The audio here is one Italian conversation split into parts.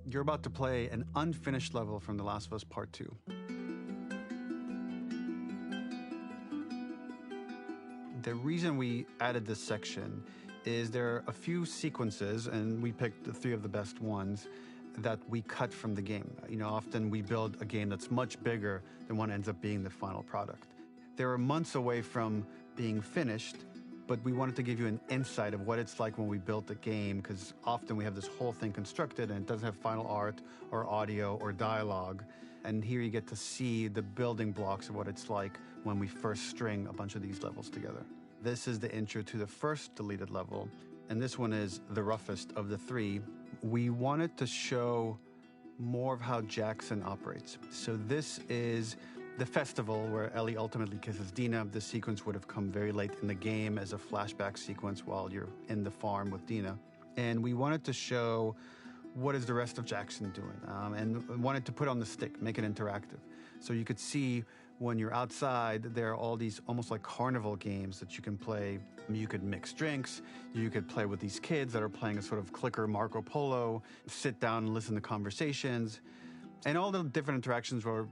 You're about to play an unfinished level from The Last of Us Part 2. The reason we added this section is there are a few sequences, and we picked the 3 of the best ones, that we cut from the game. You know, often we build a game that's much bigger than what ends up being the final product. They were months away from being finished, but we wanted to give you an insight of what it's like when we built the game, because often we have this whole thing constructed and it doesn't have final art or audio or dialogue. And here you get to see the building blocks of what it's like when we first string a bunch of these levels together. This is the intro to the first deleted level, and this one is the roughest of the 3. We wanted to show more of how Jackson operates. So this is the festival where Ellie ultimately kisses Dina. This sequence would have come very late in the game as a flashback sequence while you're in the farm with Dina. And we wanted to show what is the rest of Jackson doing, and wanted to put on the stick, make it interactive. So you could see when you're outside, there are all these almost like carnival games that you can play. You could mix drinks, you could play with these kids that are playing a sort of clicker Marco Polo, sit down and listen to conversations. And all the different interactions were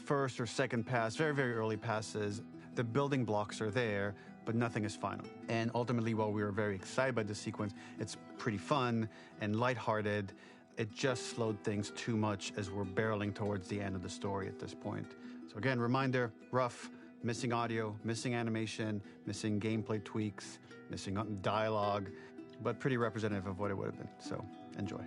first or second pass, very, very early passes. The building blocks are there, but nothing is final. And ultimately, while we were very excited by this sequence, it's pretty fun and lighthearted. It just slowed things too much as we're barreling towards the end of the story at this point. So again, reminder, rough, missing audio, missing animation, missing gameplay tweaks, missing dialogue, but pretty representative of what it would have been. So enjoy.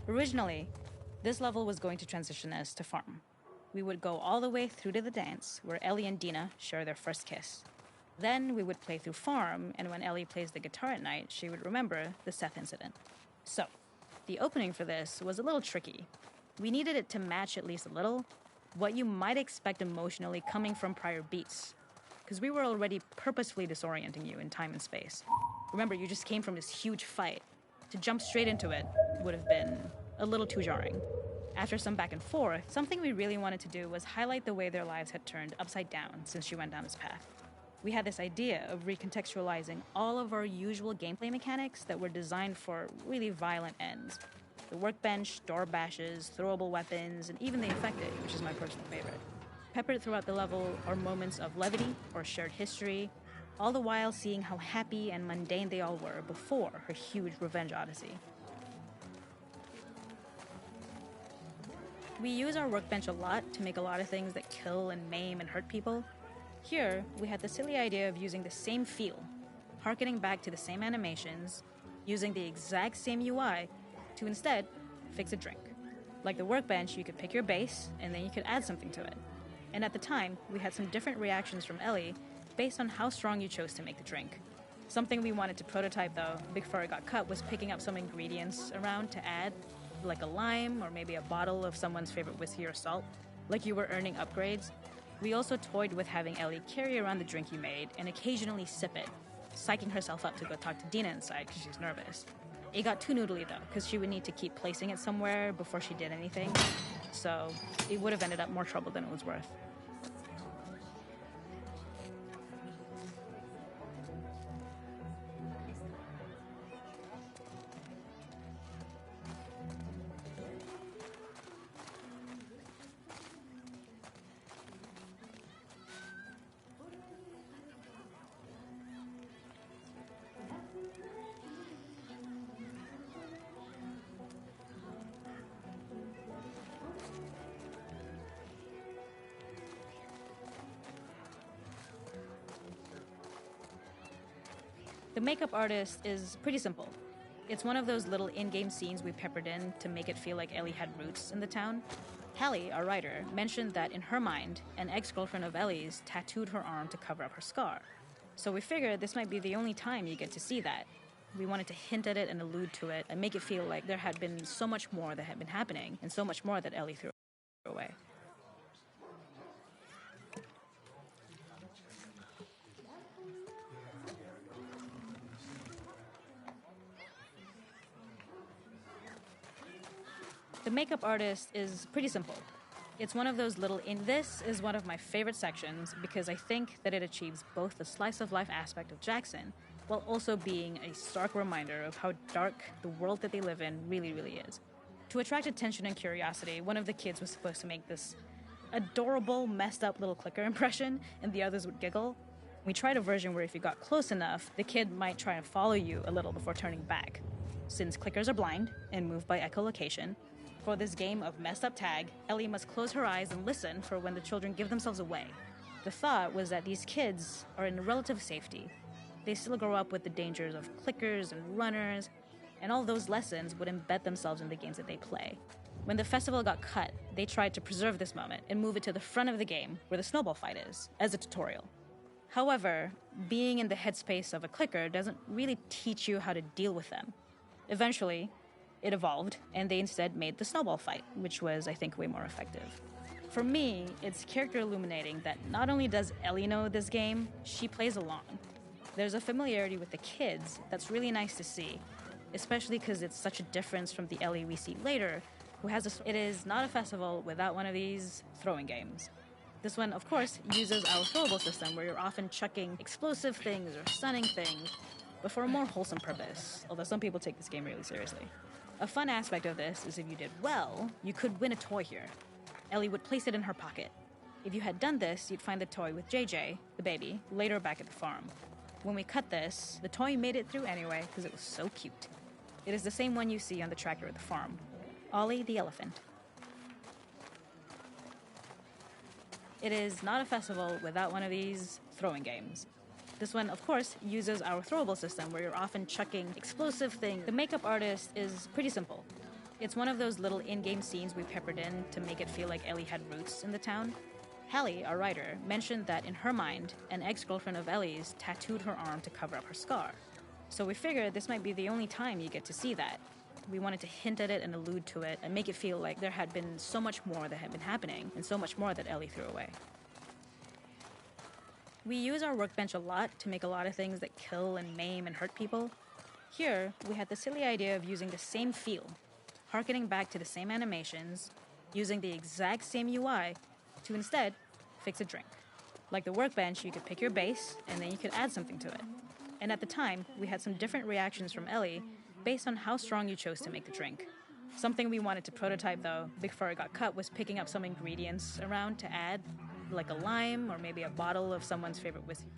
Originally, this level was going to transition us to farm. We would go all the way through to the dance, where Ellie and Dina share their first kiss. Then we would play through farm, and when Ellie plays the guitar at night, she would remember the Seth incident. So, the opening for this was a little tricky. We needed it to match at least a little what you might expect emotionally coming from prior beats, because we were already purposefully disorienting you in time and space. Remember, you just came from this huge fight. To jump straight into it would have been a little too jarring. After some back and forth, something we really wanted to do was highlight the way their lives had turned upside down since she went down this path. We had this idea of recontextualizing all of our usual gameplay mechanics that were designed for really violent ends. The workbench, door bashes, throwable weapons, and even the infected, which is my personal favorite. Peppered throughout the level are moments of levity or shared history, all the while seeing how happy and mundane they all were before her huge revenge odyssey. We use our workbench a lot to make a lot of things that kill and maim and hurt people. Here, we had the silly idea of using the same feel, harkening back to the same animations, using the exact same UI to instead fix a drink. Like the workbench, you could pick your base, and then you could add something to it. And at the time, we had some different reactions from Ellie based on how strong you chose to make the drink. Something we wanted to prototype, though, before it got cut, was picking up some ingredients around to add, like a lime or maybe a bottle of someone's favorite whiskey or salt, like you were earning upgrades. We also toyed with having Ellie carry around the drink you made and occasionally sip it, psyching herself up to go talk to Dina inside because she's nervous. It got too noodly, though, because she would need to keep placing it somewhere before she did anything, so it would have ended up more trouble than it was worth. The makeup artist is pretty simple. It's one of those little in-game scenes we peppered in to make it feel like Ellie had roots in the town. Hallie, our writer, mentioned that in her mind, an ex-girlfriend of Ellie's tattooed her arm to cover up her scar. So we figured this might be the only time you get to see that. We wanted to hint at it and allude to it and make it feel like there had been so much more that had been happening and so much more that Ellie threw away. The makeup artist is pretty simple. It's one of those little This is one of my favorite sections because I think that it achieves both the slice of life aspect of Jackson while also being a stark reminder of how dark the world that they live in really, really is. To attract attention and curiosity, one of the kids was supposed to make this adorable, messed up little clicker impression, and the others would giggle. We tried a version where if you got close enough, the kid might try and follow you a little before turning back. Since clickers are blind and move by echolocation, for this game of messed up tag, Ellie must close her eyes and listen for when the children give themselves away. The thought was that these kids are in relative safety. They still grow up with the dangers of clickers and runners, and all those lessons would embed themselves in the games that they play. When the festival got cut, they tried to preserve this moment and move it to the front of the game where the snowball fight is, as a tutorial. However, being in the headspace of a clicker doesn't really teach you how to deal with them. Eventually, it evolved, and they instead made the snowball fight, which was, I think, way more effective. For me, it's character illuminating that not only does Ellie know this game, she plays along. There's a familiarity with the kids that's really nice to see, especially because it's such a difference from the Ellie we see later, who has It is not a festival without one of these throwing games. This one, of course, uses our throwable system, where you're often chucking explosive things or stunning things, but for a more wholesome purpose, although some people take this game really seriously. A fun aspect of this is if you did well, you could win a toy here. Ellie would place it in her pocket. If you had done this, you'd find the toy with JJ, the baby, later back at the farm. When we cut this, the toy made it through anyway because it was so cute. It is the same one you see on the tractor at the farm. Ollie the elephant. It is not a festival without one of these throwing games. This one, of course, uses our throwable system, where you're often chucking explosive things. The makeup artist is pretty simple. It's one of those little in-game scenes we peppered in to make it feel like Ellie had roots in the town. Hallie, our writer, mentioned that in her mind, an ex-girlfriend of Ellie's tattooed her arm to cover up her scar. So we figured this might be the only time you get to see that. We wanted to hint at it and allude to it and make it feel like there had been so much more that had been happening and so much more that Ellie threw away. We use our workbench a lot to make a lot of things that kill and maim and hurt people. Here, we had the silly idea of using the same feel, harkening back to the same animations, using the exact same UI to instead fix a drink. Like the workbench, you could pick your base and then you could add something to it. And at the time, we had some different reactions from Ellie based on how strong you chose to make the drink. Something we wanted to prototype, though, before it got cut, was picking up some ingredients around to add, like a lime or maybe a bottle of someone's favorite whiskey.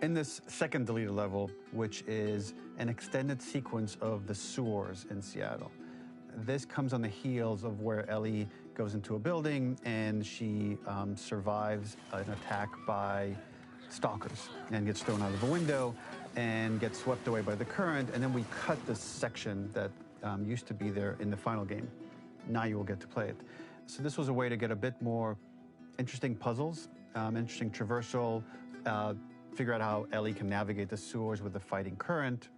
In this second deleted level, which is an extended sequence of the sewers in Seattle, this comes on the heels of where Ellie goes into a building and she survives an attack by stalkers and gets thrown out of a window and gets swept away by the current. And then we cut this section that used to be there in the final game. Now you will get to play it. So this was a way to get a bit more interesting puzzles, interesting traversal, figure out how Ellie can navigate the sewers with the fighting current.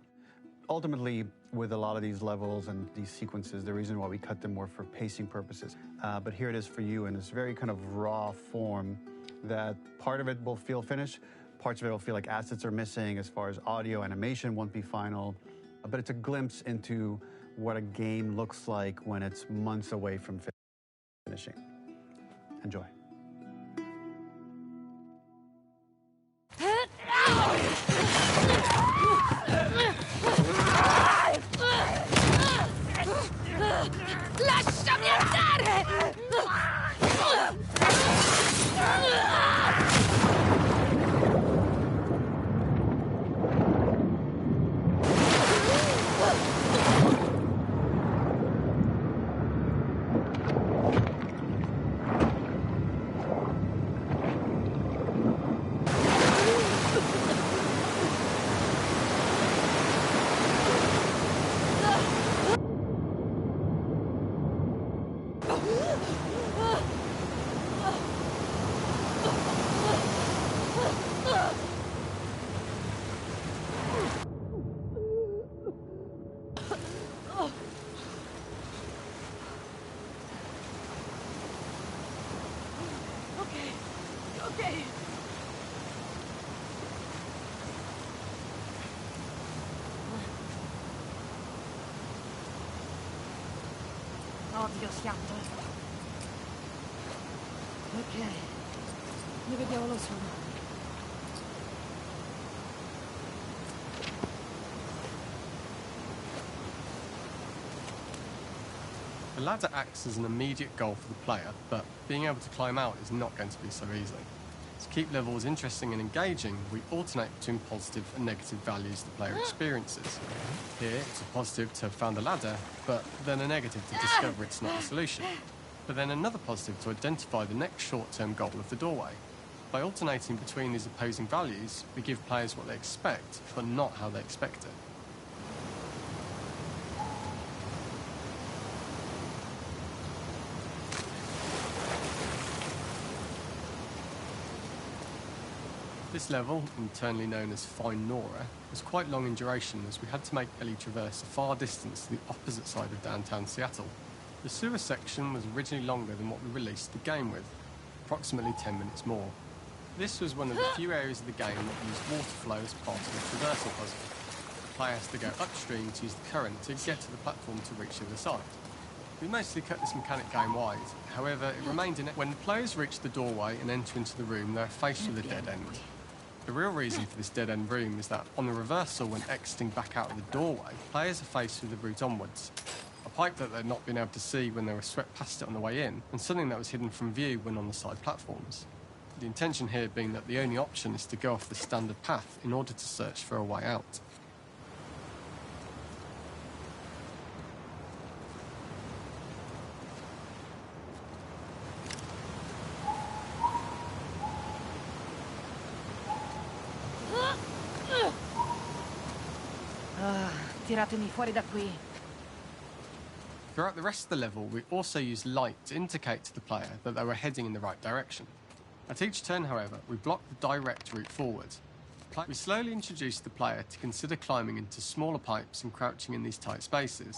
Ultimately, with a lot of these levels and these sequences, the reason why we cut them were for pacing purposes. But here it is for you in this very kind of raw form that part of it will feel finished, parts of it will feel like assets are missing as far as audio, animation won't be final. But it's a glimpse into what a game looks like when it's months away from finishing. Enjoy. Lasciami andare! Okay. Odio schianto. Ok. Dove diavolo sono? The ladder acts as an immediate goal for the player, but being able to climb out is not going to be so easy. To keep levels interesting and engaging, we alternate between positive and negative values the player experiences. Here, it's a positive to have found a ladder, but then a negative to discover it's not the solution. But then another positive to identify the next short-term goal of the doorway. By alternating between these opposing values, we give players what they expect, but not how they expect it. This level, internally known as Fine Nora, was quite long in duration as we had to make Ellie traverse a far distance to the opposite side of downtown Seattle. The sewer section was originally longer than what we released the game with, approximately 10 minutes more. This was one of the few areas of the game that used water flow as part of the traversal puzzle. The player has to go upstream to use the current to get to the platform to reach the other side. We mostly cut this mechanic game-wide, however it remained in it. When the players reach the doorway and enter into the room, they are faced with a dead end. The real reason for this dead-end room is that on the reversal, when exiting back out of the doorway, players are faced with the route onwards. A pipe that they'd not been able to see when they were swept past it on the way in, and something that was hidden from view when on the side platforms. The intention here being that the only option is to go off the standard path in order to search for a way out. Tiratemi fuori da qui. Throughout the rest of the level, we also used light to indicate to the player that they were heading in the right direction. At each turn, however, we blocked the direct route forward. We slowly introduced the player to consider climbing into smaller pipes and crouching in these tight spaces.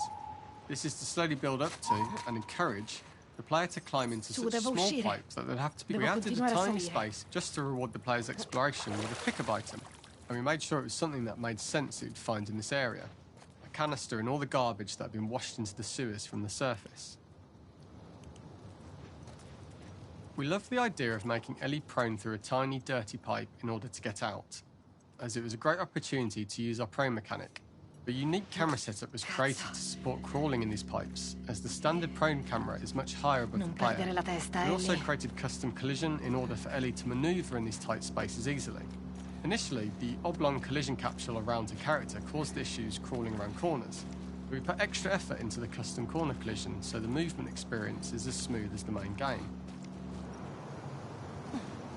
This is to slowly build up to, and encourage, the player to climb into such small pipes that they'd have to be... We added a tiny space just to reward the player's exploration with a pickup item, and we made sure it was something that made sense that you'd find in this area. A canister and all the garbage that had been washed into the sewers from the surface. We loved the idea of making Ellie prone through a tiny, dirty pipe in order to get out, as it was a great opportunity to use our prone mechanic. A unique camera setup was created to support crawling in these pipes, as the standard prone camera is much higher above the player. We also created custom collision in order for Ellie to manoeuvre in these tight spaces easily. Initially, the oblong collision capsule around her character caused issues crawling around corners. We put extra effort into the custom corner collision, so the movement experience is as smooth as the main game.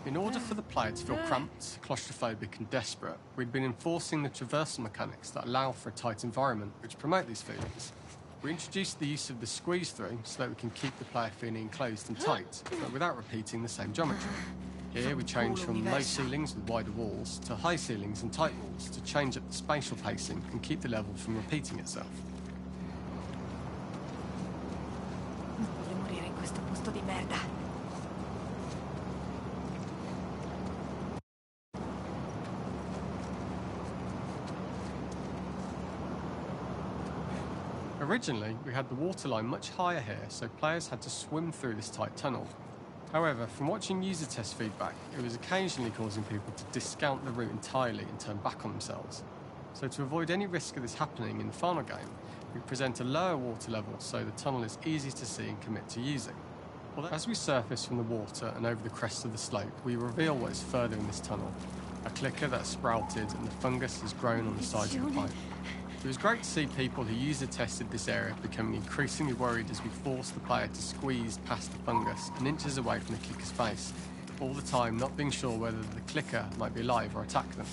In order for the player to feel cramped, claustrophobic and desperate, we'd been enforcing the traversal mechanics that allow for a tight environment, which promote these feelings. We introduced the use of the squeeze-through so that we can keep the player feeling enclosed and tight, but without repeating the same geometry. Here we change from low ceilings with wider walls to high ceilings and tight walls to change up the spatial pacing and keep the level from repeating itself. Non voglio morire in questo posto di merda. Originally, we had the waterline much higher here, so players had to swim through this tight tunnel. However, from watching user test feedback, it was occasionally causing people to discount the route entirely and turn back on themselves. So to avoid any risk of this happening in the final game, we present a lower water level so the tunnel is easy to see and commit to using. As we surface from the water and over the crest of the slope, we reveal what is further in this tunnel. A clicker that sprouted and the fungus has grown on the sides of the pipe. It was great to see people who user tested this area becoming increasingly worried as we forced the player to squeeze past the fungus and inches away from the clicker's face, all the time not being sure whether the clicker might be alive or attack them.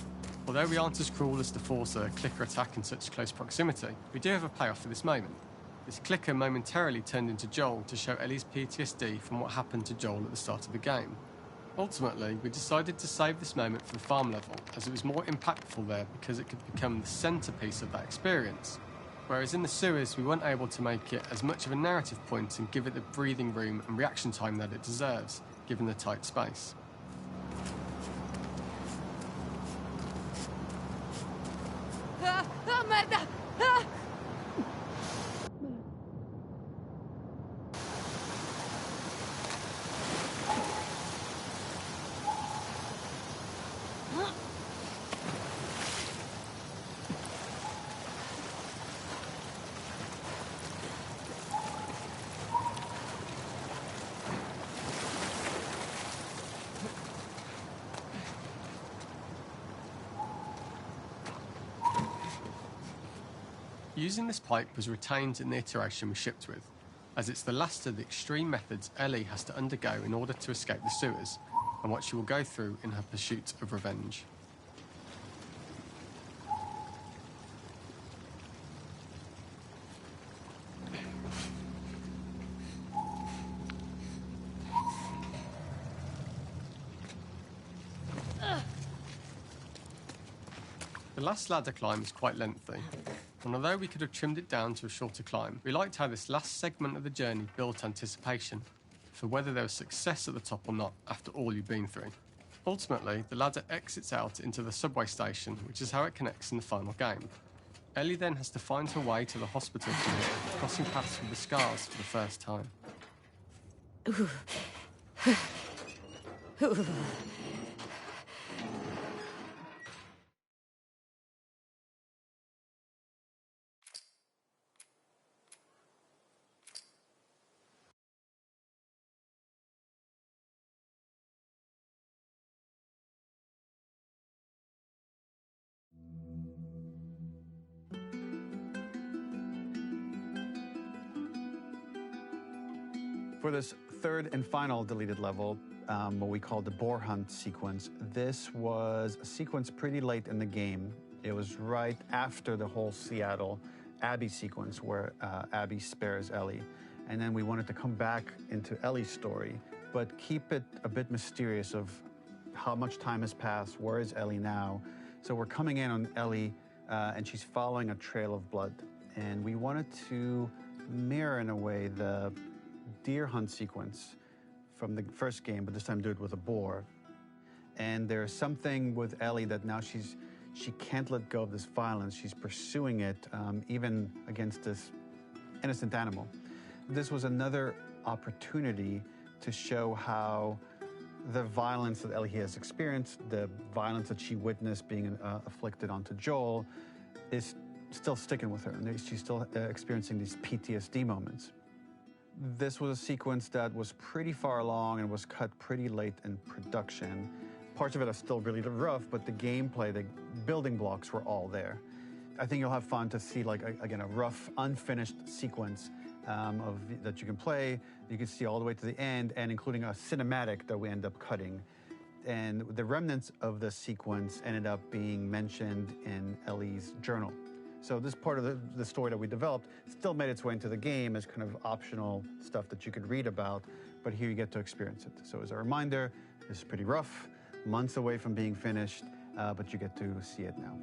Although we aren't as cruel as to force a clicker attack in such close proximity, we do have a payoff for this moment. This clicker momentarily turned into Joel to show Ellie's PTSD from what happened to Joel at the start of the game. Ultimately, we decided to save this moment for the farm level, as it was more impactful there because it could become the centrepiece of that experience. Whereas in the sewers, we weren't able to make it as much of a narrative point and give it the breathing room and reaction time that it deserves, given the tight space. Merda! Ah! Using this pipe was retained in the iteration we shipped with, as it's the last of the extreme methods Ellie has to undergo in order to escape the sewers, and what she will go through in her pursuit of revenge. The last ladder climb is quite lengthy, and although we could have trimmed it down to a shorter climb, we liked how this last segment of the journey built anticipation for whether there was success at the top or not after all you've been through. Ultimately, the ladder exits out into the subway station, which is how it connects in the final game. Ellie then has to find her way to the hospital from here, crossing paths with the scars for the first time. For this third and final deleted level, what we call the boar hunt sequence, this was a sequence pretty late in the game. It was right after the whole Seattle Abby sequence where Abby spares Ellie. And then we wanted to come back into Ellie's story, but keep it a bit mysterious of how much time has passed, where is Ellie now? So we're coming in on Ellie and she's following a trail of blood. And we wanted to mirror in a way the deer hunt sequence from the first game, but this time do it with a boar. And there's something with Ellie that now she can't let go of this violence. She's pursuing it, even against this innocent animal. This was another opportunity to show how the violence that Ellie has experienced, the violence that she witnessed being afflicted onto Joel, is still sticking with her, and she's still experiencing these PTSD moments. This was a sequence that was pretty far along and was cut pretty late in production. Parts of it are still really rough, but the gameplay, the building blocks were all there. I think you'll have fun to see, like, again, a rough, unfinished sequence that you can play. You can see all the way to the end, and including a cinematic that we end up cutting. And the remnants of the sequence ended up being mentioned in Ellie's journal. So this part of the story that we developed still made its way into the game as kind of optional stuff that you could read about, but here you get to experience it. So as a reminder, this is pretty rough, months away from being finished, but you get to see it now.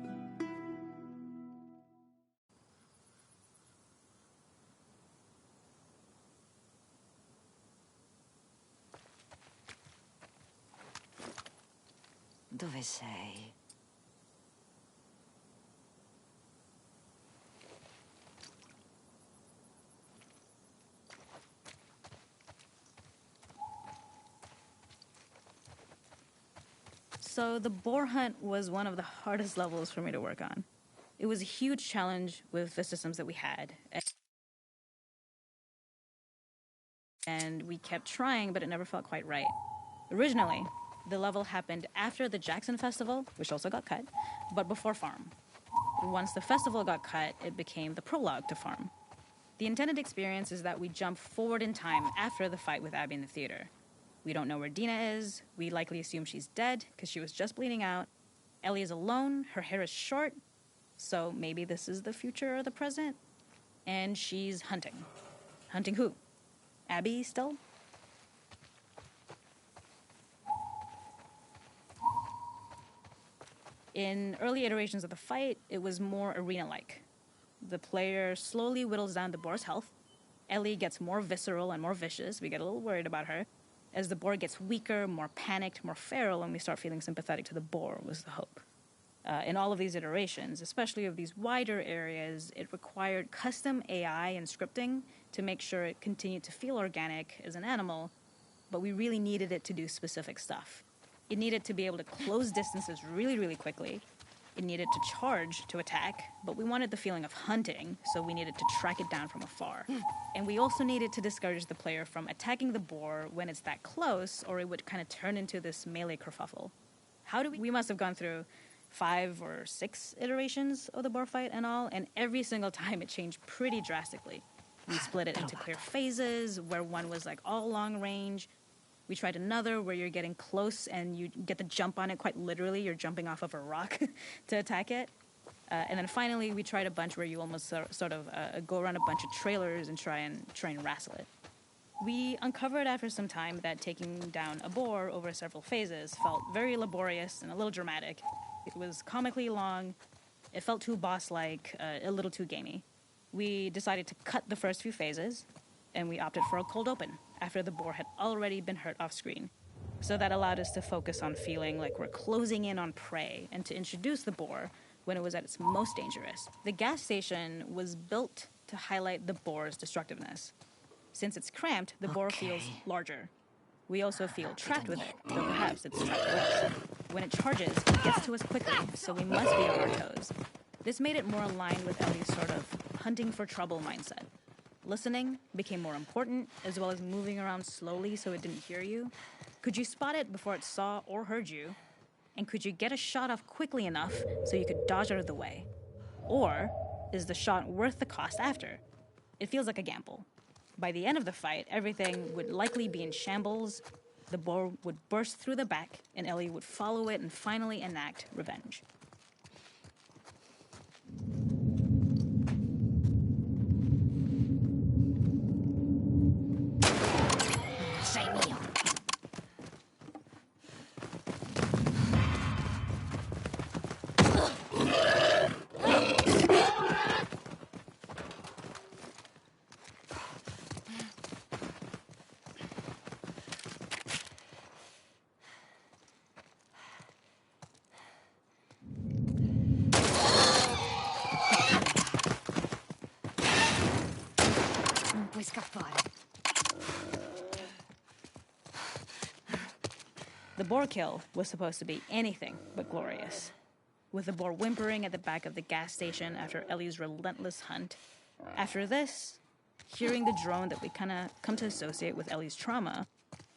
Dove sei? So the boar hunt was one of the hardest levels for me to work on. It was a huge challenge with the systems that we had. And we kept trying, but it never felt quite right. Originally, the level happened after the Jackson Festival, which also got cut, but before Farm. Once the festival got cut, it became the prologue to Farm. The intended experience is that we jump forward in time after the fight with Abby in the theater. We don't know where Dina is. We likely assume she's dead because she was just bleeding out. Ellie is alone. Her hair is short. So maybe this is the future or the present. and she's hunting. Hunting who? Abby still? In early iterations of the fight, it was more arena-like. The player slowly whittles down the boar's health. Ellie gets more visceral and more vicious. We get a little worried about her. As the boar gets weaker, more panicked, more feral, and we start feeling sympathetic to the boar, was the hope. In all of these iterations, especially of these wider areas, it required custom AI and scripting to make sure it continued to feel organic as an animal, but we really needed it to do specific stuff. It needed to be able to close distances really, really quickly. It needed to charge to attack, but we wanted the feeling of hunting, so we needed to track it down from afar. And we also needed to discourage the player from attacking the boar when it's that close, or it would kind of turn into this melee kerfuffle. We must have gone through 5 or 6 iterations of the boar fight and all, and every single time it changed pretty drastically. We split it into clear phases, where one was like all long range. We tried another where you're getting close and you get the jump on it quite literally. You're jumping off of a rock to attack it. And then finally, we tried a bunch where you almost sort of go around a bunch of trailers and try and wrestle it. We uncovered after some time that taking down a boar over several phases felt very laborious and a little dramatic. It was comically long. It felt too boss-like, a little too gamey. We decided to cut the first few phases, and we opted for a cold open after the boar had already been hurt off screen. So that allowed us to focus on feeling like we're closing in on prey and to introduce the boar when it was at its most dangerous. The gas station was built to highlight the boar's destructiveness. Since it's cramped, the boar feels larger. We also feel trapped with it, though perhaps it's trapped with us. When it charges, it gets to us quickly, so we must be on our toes. This made it more aligned with Ellie's sort of hunting for trouble mindset. Listening became more important, as well as moving around slowly so it didn't hear you. Could you spot it before it saw or heard you? And could you get a shot off quickly enough so you could dodge out of the way? Or is the shot worth the cost after? It feels like a gamble. By the end of the fight, everything would likely be in shambles. The boar would burst through the back, and Ellie would follow it and finally enact revenge. Puoi scappare. The boar kill was supposed to be anything but glorious. With the boar whimpering at the back of the gas station after Ellie's relentless hunt. After this, hearing the drone that we kind of come to associate with Ellie's trauma,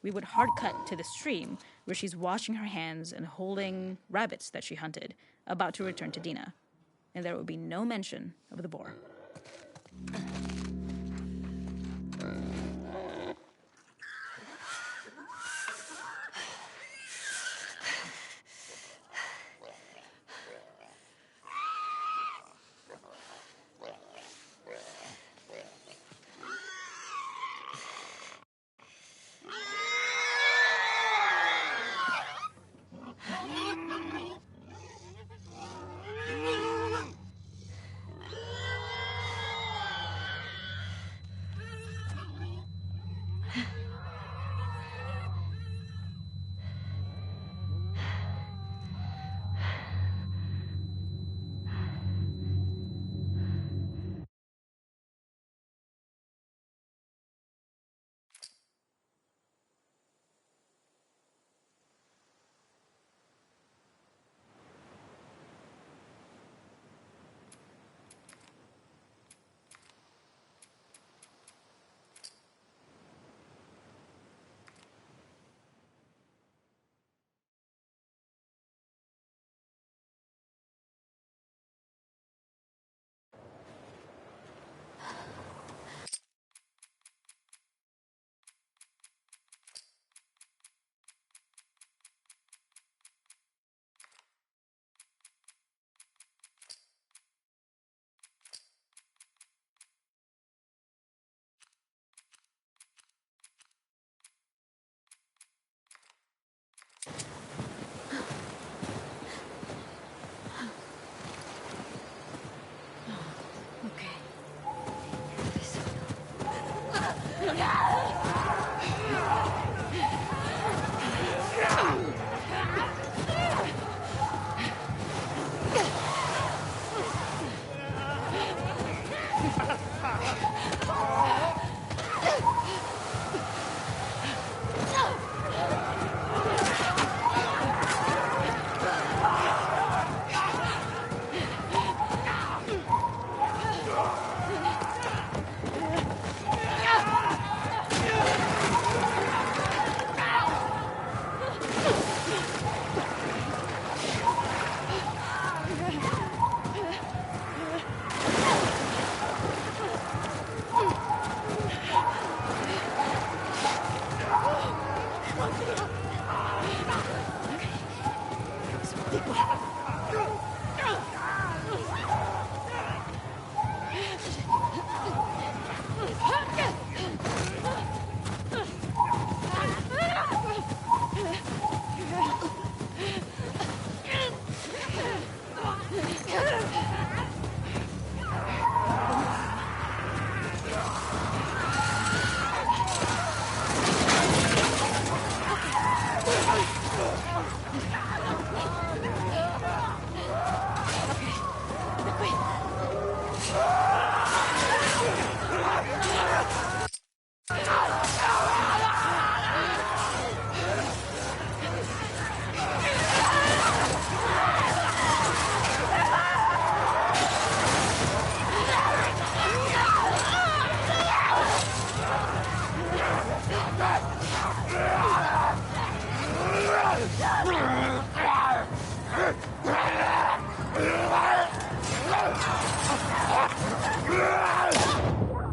we would hard cut to the stream where she's washing her hands and holding rabbits that she hunted, about to return to Dina. And there would be no mention of the boar.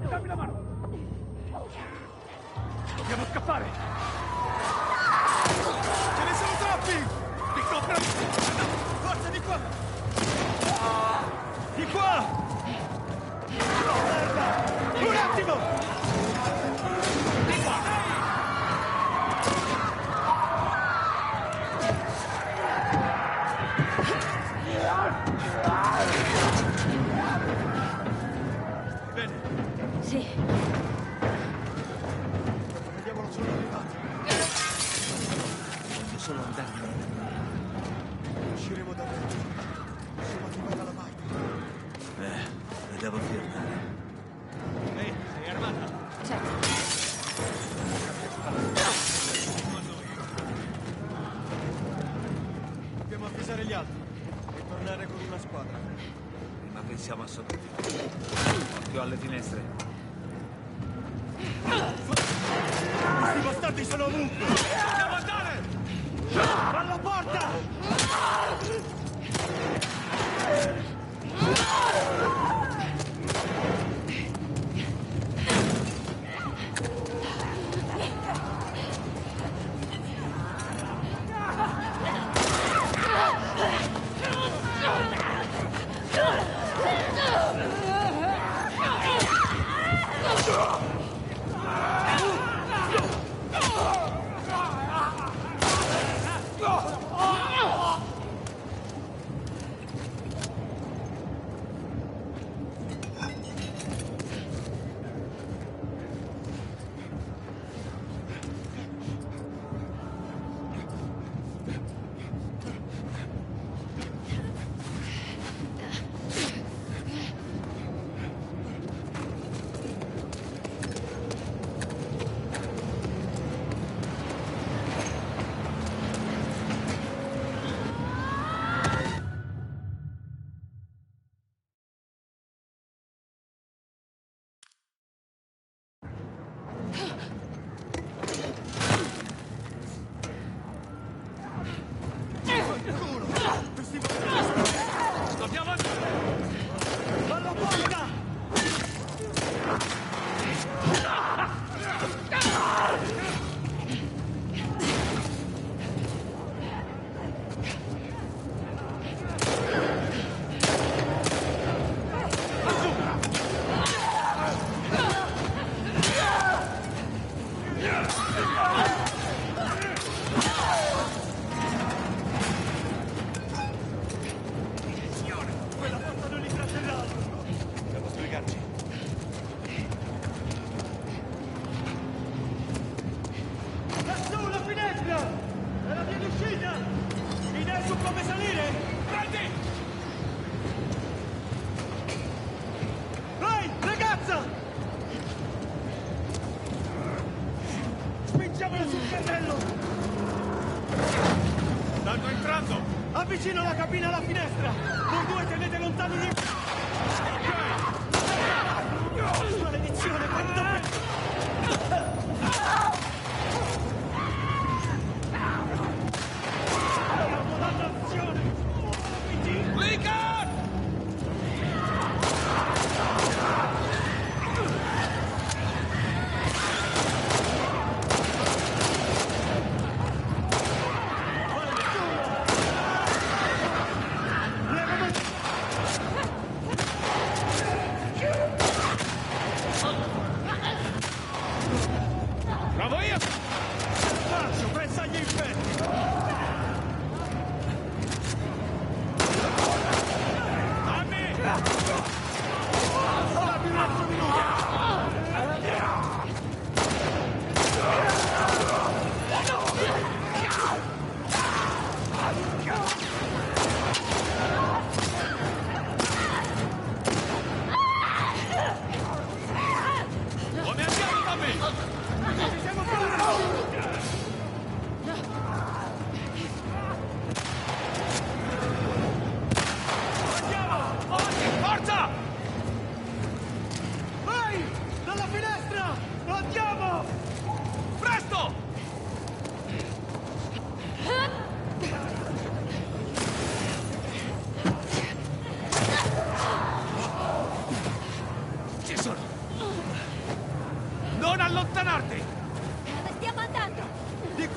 Dammi la mano! Dobbiamo scappare! Ce ne sono troppi! Mi coprono! Forza di qua! Di qua! Oh, merda! Un attimo! Di qua! Bene. Sì. Vediamolo solo arrivati. Voglio solo andare. Usciremo da dentro. Siamo arrivati dalla parte. Vedevo firmare. Ehi, sei armata? Certo. Dobbiamo avvisare gli altri e tornare con una squadra. Prima pensiamo a sopravvivere. Occhio alle finestre. Questi bastardi sono ovunque! Dobbiamo andare! Alla porta! Dobbiamo andare! Alla porta! Quella porta non li tratterrà! Devo spiegarci. Lassù la finestra! È la via d'uscita! Idee su come salire? Prendi! Ehi, ragazza! Spingiamola sul carrello! Stanno entrando! Avvicino la cabina alla finestra! Voi due tenete lontano di... Maledizione, quanto... Dannazione! Liga!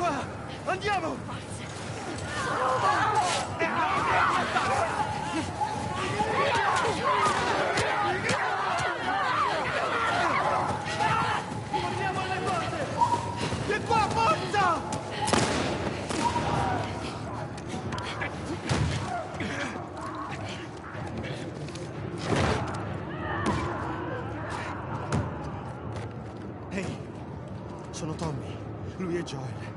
qua! Andiamo! Guardiamo alle porte! Di qua, forza! Ehi, sono Tommy. Lui è Joel.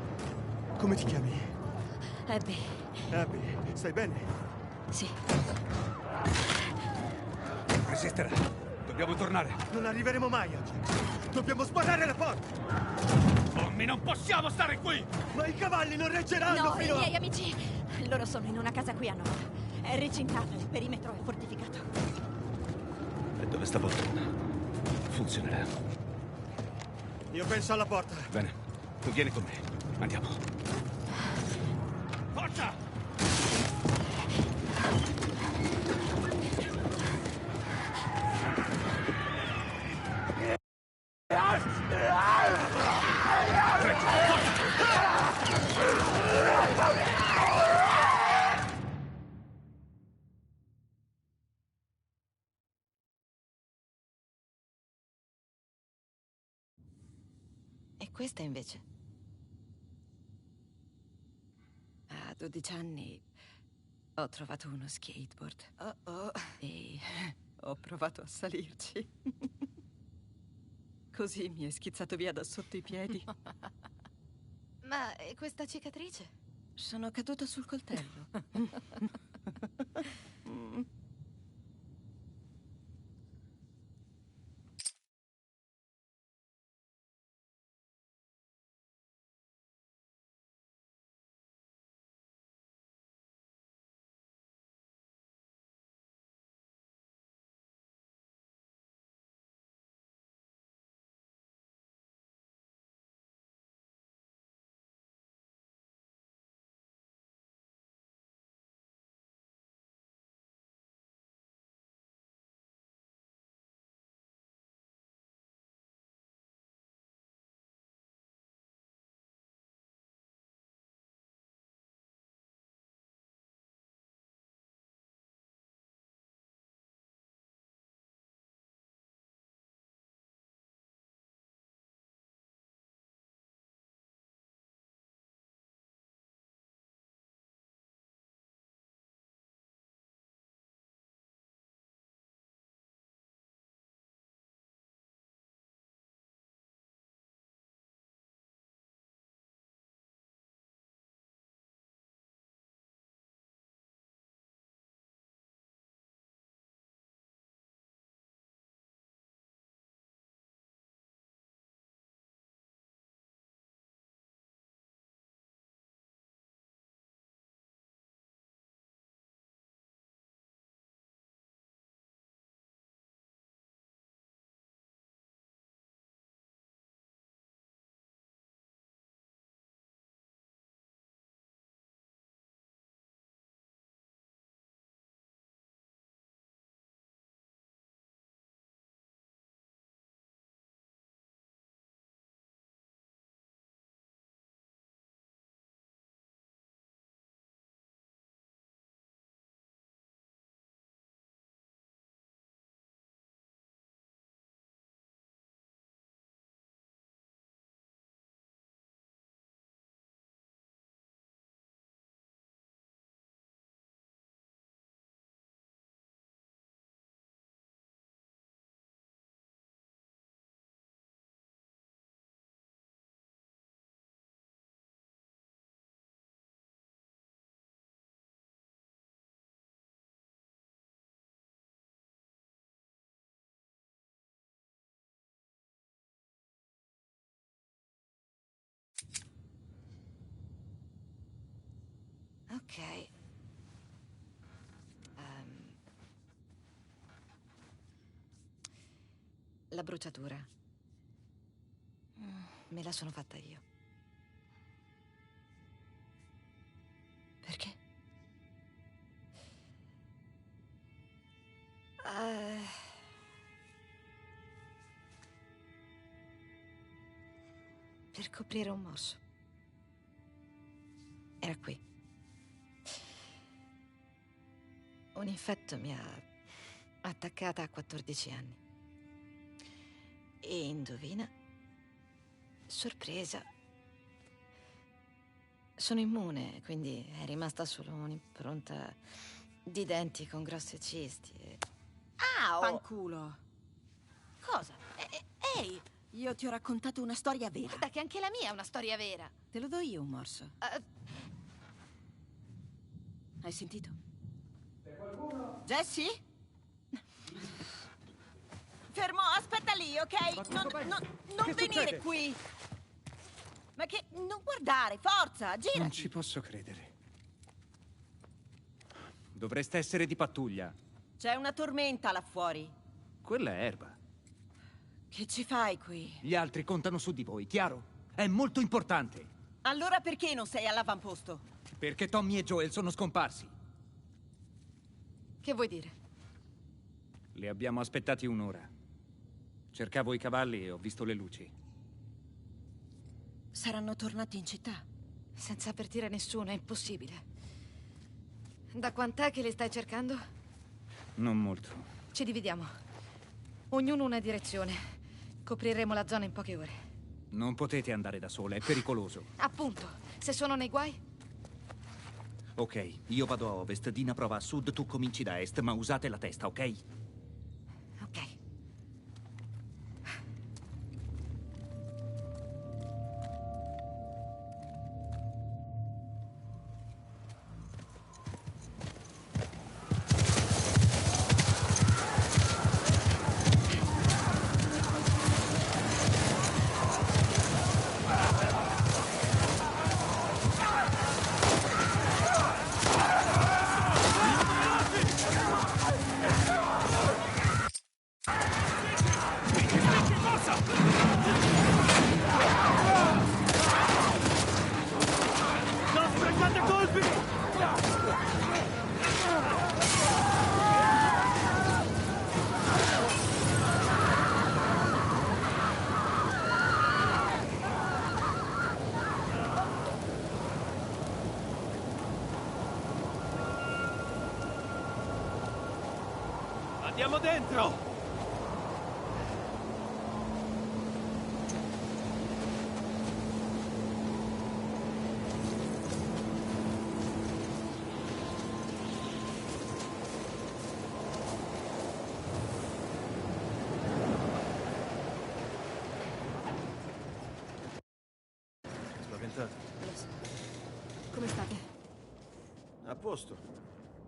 Come ti chiami? Abby. Abby, stai bene? Sì. Resisterà. Dobbiamo tornare. Non arriveremo mai a Jackson. Dobbiamo sbarrare la porta! Tommy, non possiamo stare qui! Ma i cavalli non reggeranno No, i fino a... miei amici. Loro sono in una casa qui a nord. È recintata, il perimetro è fortificato. E dove sta poltrona? Funzionerà. Io penso alla porta. Bene, tu vieni con me. Andiamo. Forza! E questa invece? A 12 anni ho trovato uno skateboard. E ho provato a salirci. Così mi è schizzato via da sotto i piedi. Ma questa cicatrice? Sono caduta sul coltello. Ok. La bruciatura. Me la sono fatta io. Perché? Per coprire un morso. era qui. Un infetto mi ha attaccata a 14 anni. E indovina? Sorpresa. Sono immune, quindi è rimasta solo un'impronta di denti con grossi cisti e... Au! Fanculo. Cosa? Ehi! Io ti ho raccontato una storia vera. Guarda che anche la mia è una storia vera. Te lo do io un morso. Hai sentito? C'è qualcuno? Jessie? Fermo, aspetta lì, ok? Non venire succede? qui! Ma che... Non guardare, forza, girati! Non ci posso credere. Dovreste essere di pattuglia. C'è una tormenta là fuori. Quella è erba. Che ci fai qui? Gli altri contano su di voi, chiaro? È molto importante. Allora perché non sei all'avamposto? Perché Tommy e Joel sono scomparsi. Che vuoi dire? Li abbiamo aspettati un'ora. Cercavo i cavalli e ho visto le luci. Saranno tornati in città. Senza avvertire nessuno, è impossibile. Da quant'è che li stai cercando? Non molto. Ci dividiamo. Ognuno una direzione. Copriremo la zona in poche ore. Non potete andare da sola, è pericoloso. Appunto, se sono nei guai? Ok, io vado a ovest, Dina prova a sud, tu cominci da est, ma usate la testa, ok? Ok. Non sprecate colpi! Andiamo dentro! Spaventato. Come state? A posto.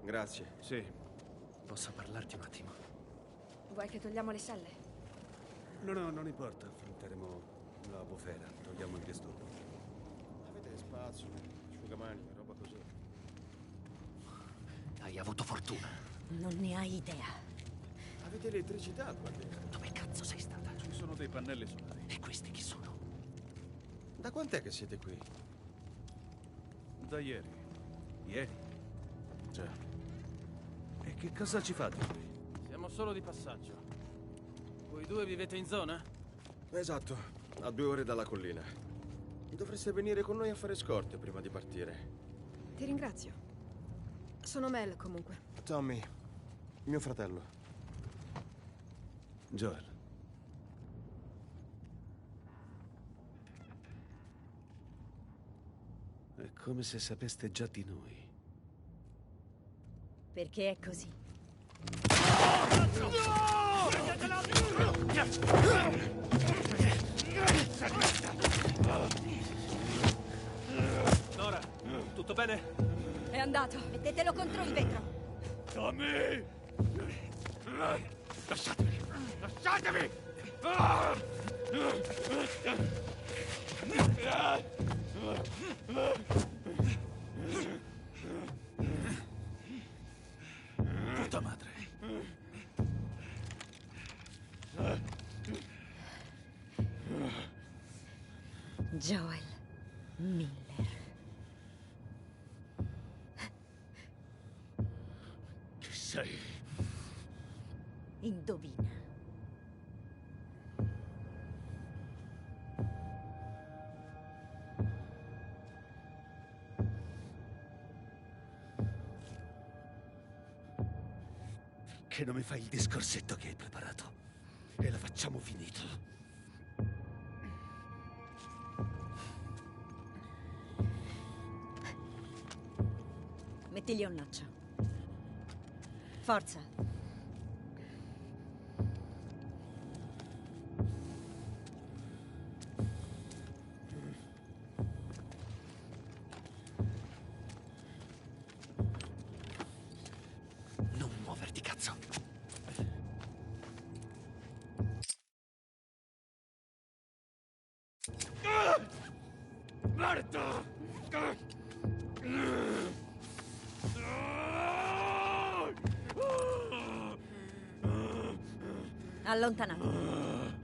Grazie. Sì. Posso parlarti un attimo? Vuoi che togliamo le selle? No, non importa. Affronteremo la bufera. Togliamo il disturbo. Avete spazzole, asciugamani, roba così. Hai avuto fortuna. Non ne hai idea. Avete elettricità qua dentro. Dove cazzo sei stata? Ci sono dei pannelli solari. E questi chi sono? Da quant'è che siete qui? Da ieri. Ieri? Già. E che cosa ci fate qui? Siamo solo di passaggio. Voi due vivete in zona? Esatto, a 2 ore dalla collina. Dovreste venire con noi a fare scorte prima di partire. Ti ringrazio. Sono Mel, comunque. Tommy, mio fratello. Joel. È come se sapeste già di noi. Perché è così. Nora, tutto bene? È andato. Mettetelo contro il vetro. Tommy! Lasciatemi! Lasciatemi! Puta madre! Joel Miller. Chi sei? Indovina. Perché non mi fai il discorsetto che hai preparato? E la facciamo finita. Mettigli un laccio. Forza. Non muoverti, cazzo. Marta! Allontanato.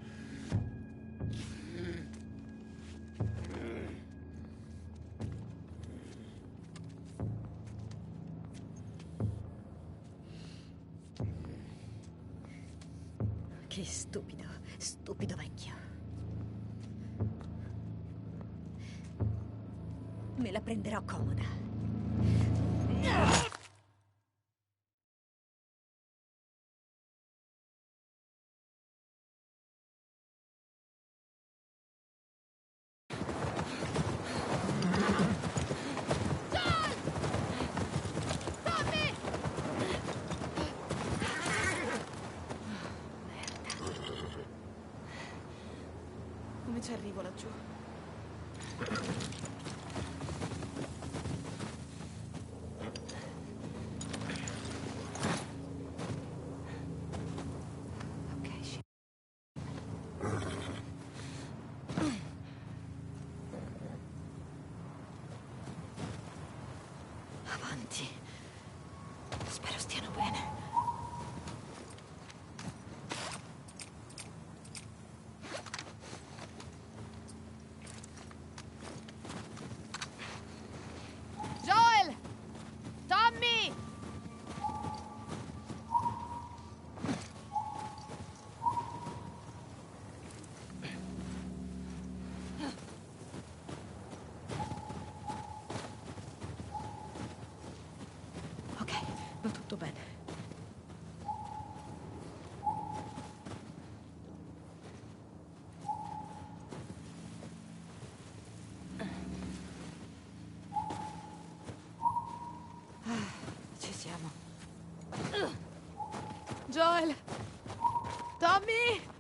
Che stupido, stupido vecchio. Me la prenderò comoda. Come ci arrivo laggiù? Avanti. Spero stiano bene. Joel! Tommy! Ok, va tutto bene. Ci siamo. Joel! Tommy!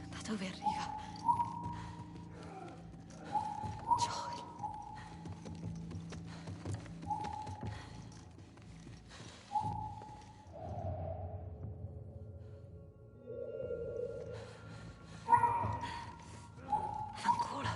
Da dove arriva? Joel. Fanculo.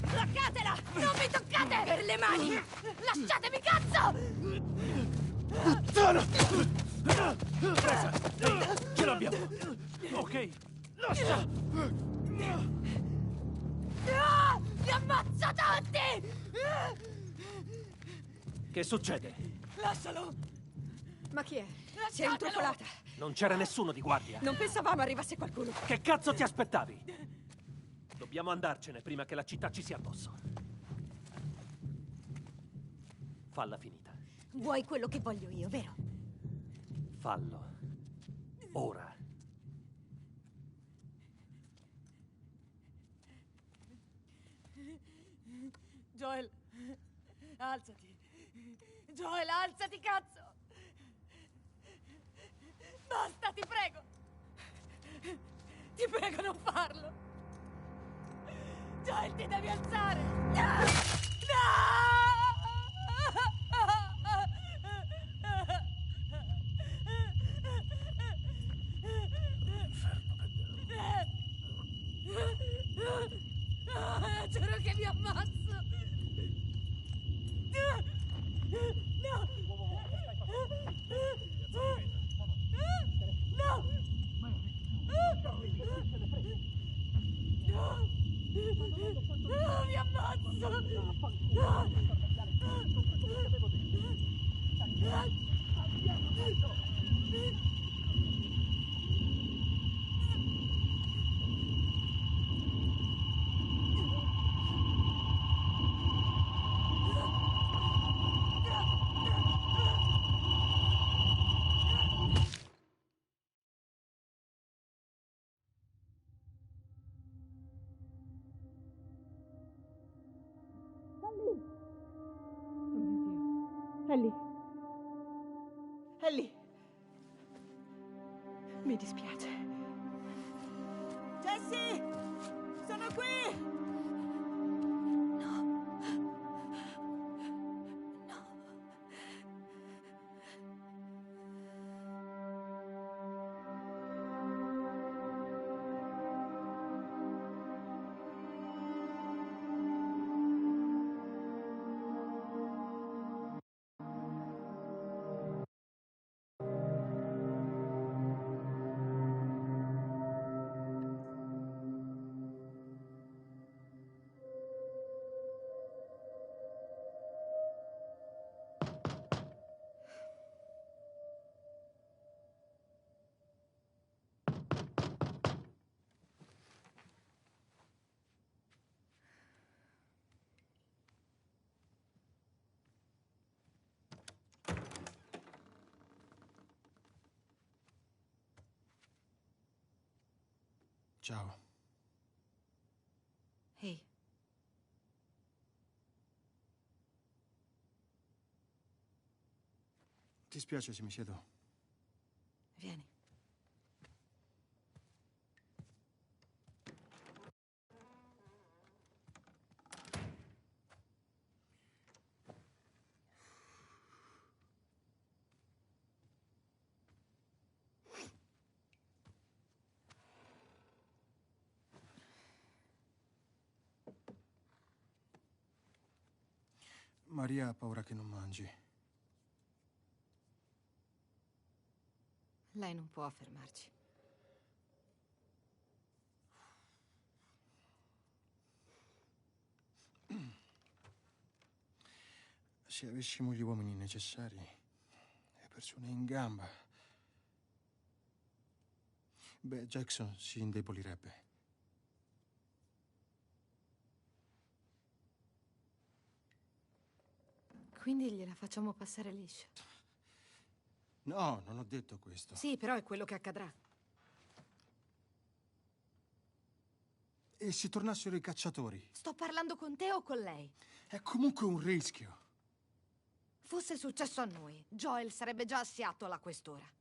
Bloccatela! Non mi toccate! Per le mani! Lasciatemi, cazzo! Puttana! Presa! Ehi, ce l'abbiamo! Ok, lascia! Ah! Vi ammazzo tutti! Che succede? Lascialo! Ma chi è? Si è Lasciatelo! intrufolata. Non c'era nessuno di guardia. Non pensavamo arrivasse qualcuno. Che cazzo ti aspettavi? Dobbiamo andarcene prima che la città ci sia addosso. Falla finita. Vuoi quello che voglio io, vero? Fallo. Ora. Joel, alzati. Joel, alzati, cazzo! Basta, ti prego! Ti prego, non farlo! Joel, ti devi alzare! No! Giuro che mi ammazzo! No, mi ammazzo! Ellie. Ellie. Mi dispiace. Jessie! Sono qui! No. Ciao. Ehi. Ti spiace se mi siedo? Vieni. Maria ha paura che non mangi. Lei non può fermarci. Se avessimo gli uomini necessari, le persone in gamba, beh, Jackson si indebolirebbe. Quindi gliela facciamo passare liscia. No, non ho detto questo. Sì, però è quello che accadrà. E se tornassero i cacciatori? Sto parlando con te o con lei? È comunque un rischio. Fosse successo a noi, Joel sarebbe già a Seattle a quest'ora.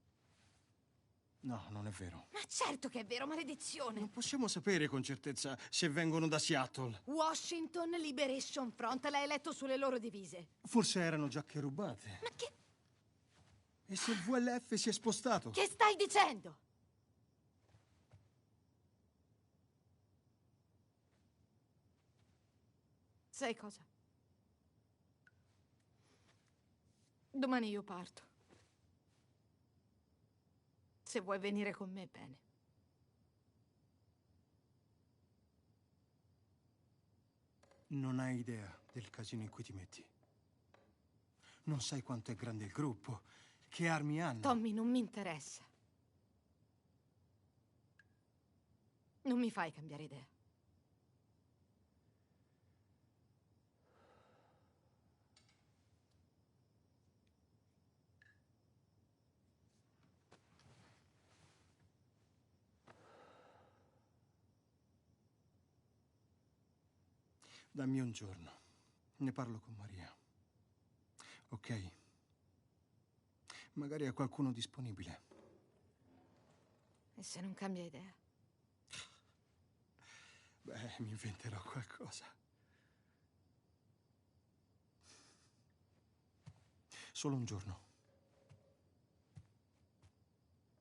No, non è vero. Ma certo che è vero, maledizione! Non possiamo sapere con certezza se vengono da Seattle. Washington Liberation Front, l'hai letto sulle loro divise. Forse erano giacche rubate. Ma che... E se il VLF si è spostato? Che stai dicendo? Sai cosa? Domani io parto. Se vuoi venire con me, bene. Non hai idea del casino in cui ti metti. Non sai quanto è grande il gruppo, che armi hanno. Tommy, non mi interessa. Non mi fai cambiare idea. Dammi un giorno. Ne parlo con Maria. Ok? Magari ha qualcuno disponibile. E se non cambia idea? Beh, mi inventerò qualcosa. Solo un giorno.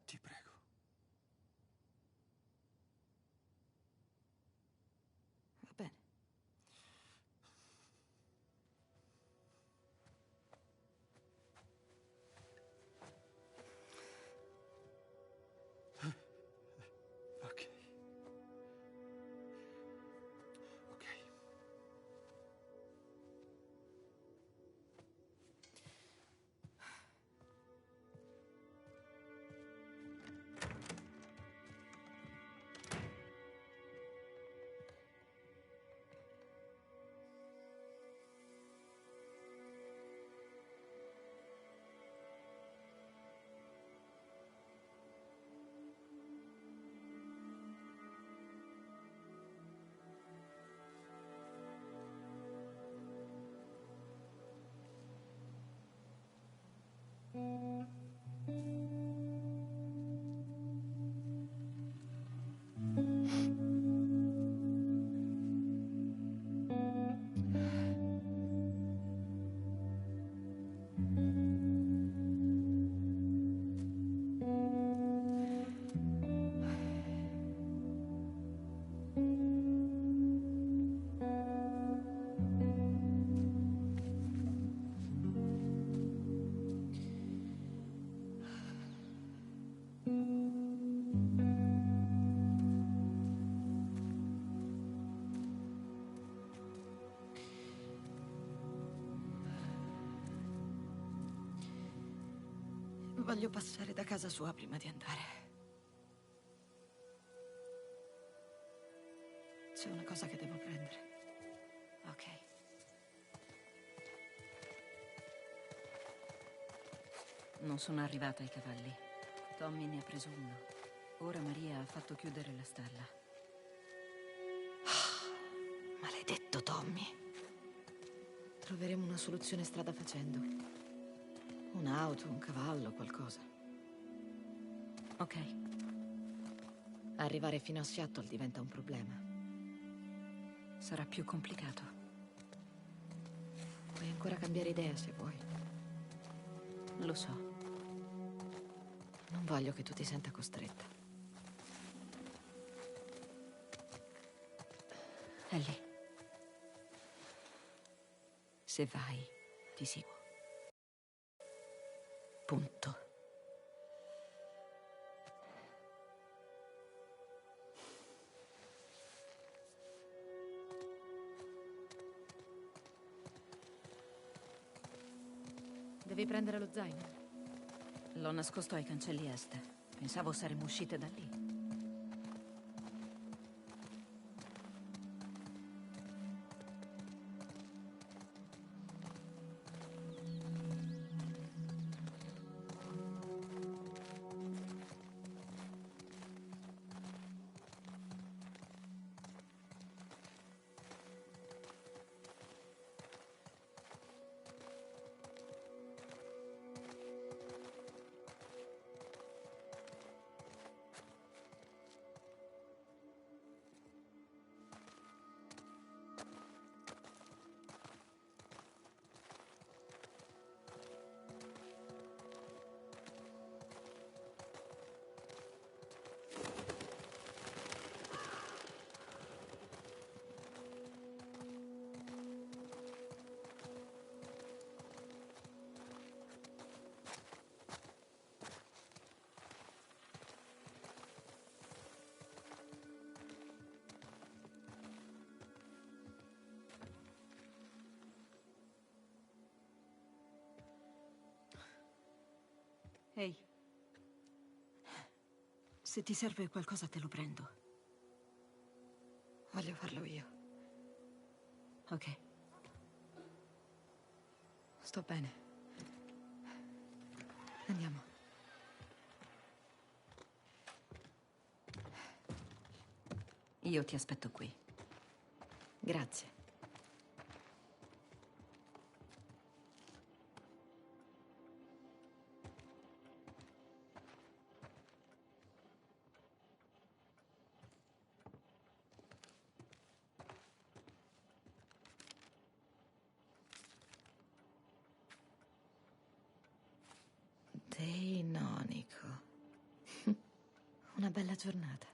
Ti prego. Va bene. Voglio passare da casa sua prima di andare. C'è una cosa che devo prendere. Ok. Non sono arrivata ai cavalli. Tommy ne ha preso uno. Ora Maria ha fatto chiudere la stalla. Maledetto Tommy. Troveremo una soluzione strada facendo. Un'auto, un cavallo, qualcosa. Ok. Arrivare fino a Seattle diventa un problema. Sarà più complicato. Puoi ancora cambiare idea se vuoi. Lo so. Non voglio che tu ti senta costretta. Ellie. Se vai, ti seguo. Punto. Devi prendere lo zaino. L'ho nascosto ai cancelli est. Pensavo saremmo uscite da lì. Ehi. Se ti serve qualcosa te lo prendo. Voglio farlo io. Ok. Sto bene. Andiamo. Io ti aspetto qui. Grazie. Deinonico. Una bella giornata.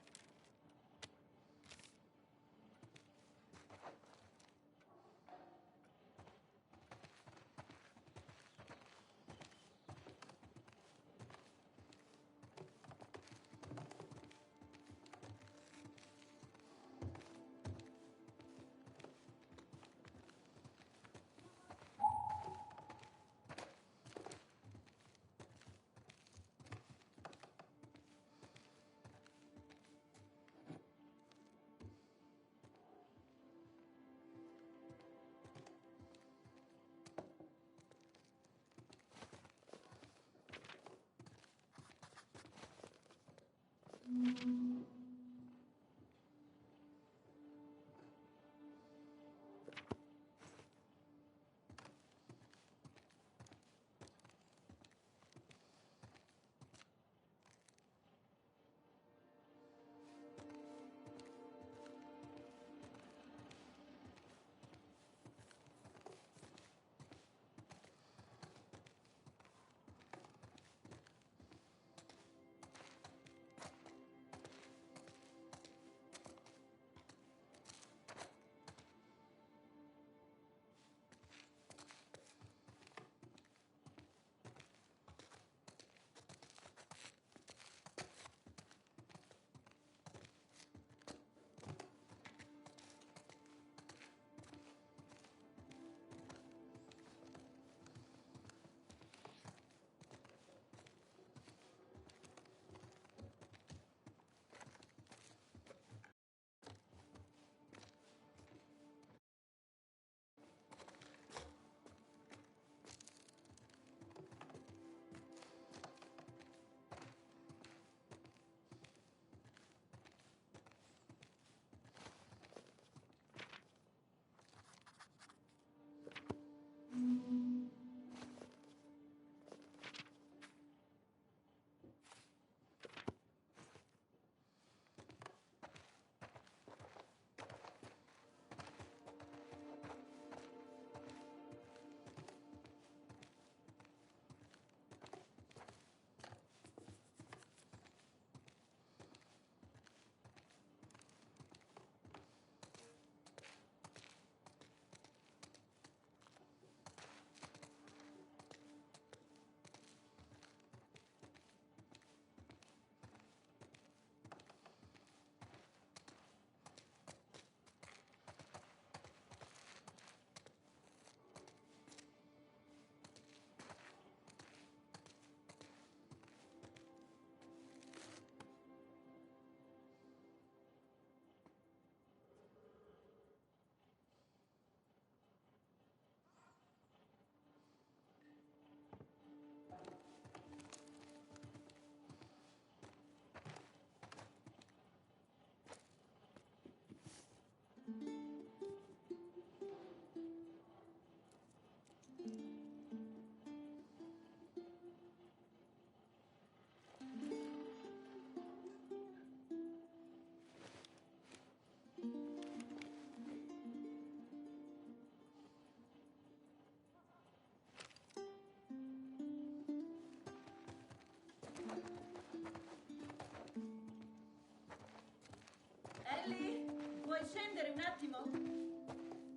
Puoi scendere un attimo?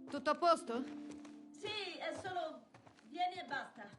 Tutto a posto? Sì, è solo... Vieni e basta.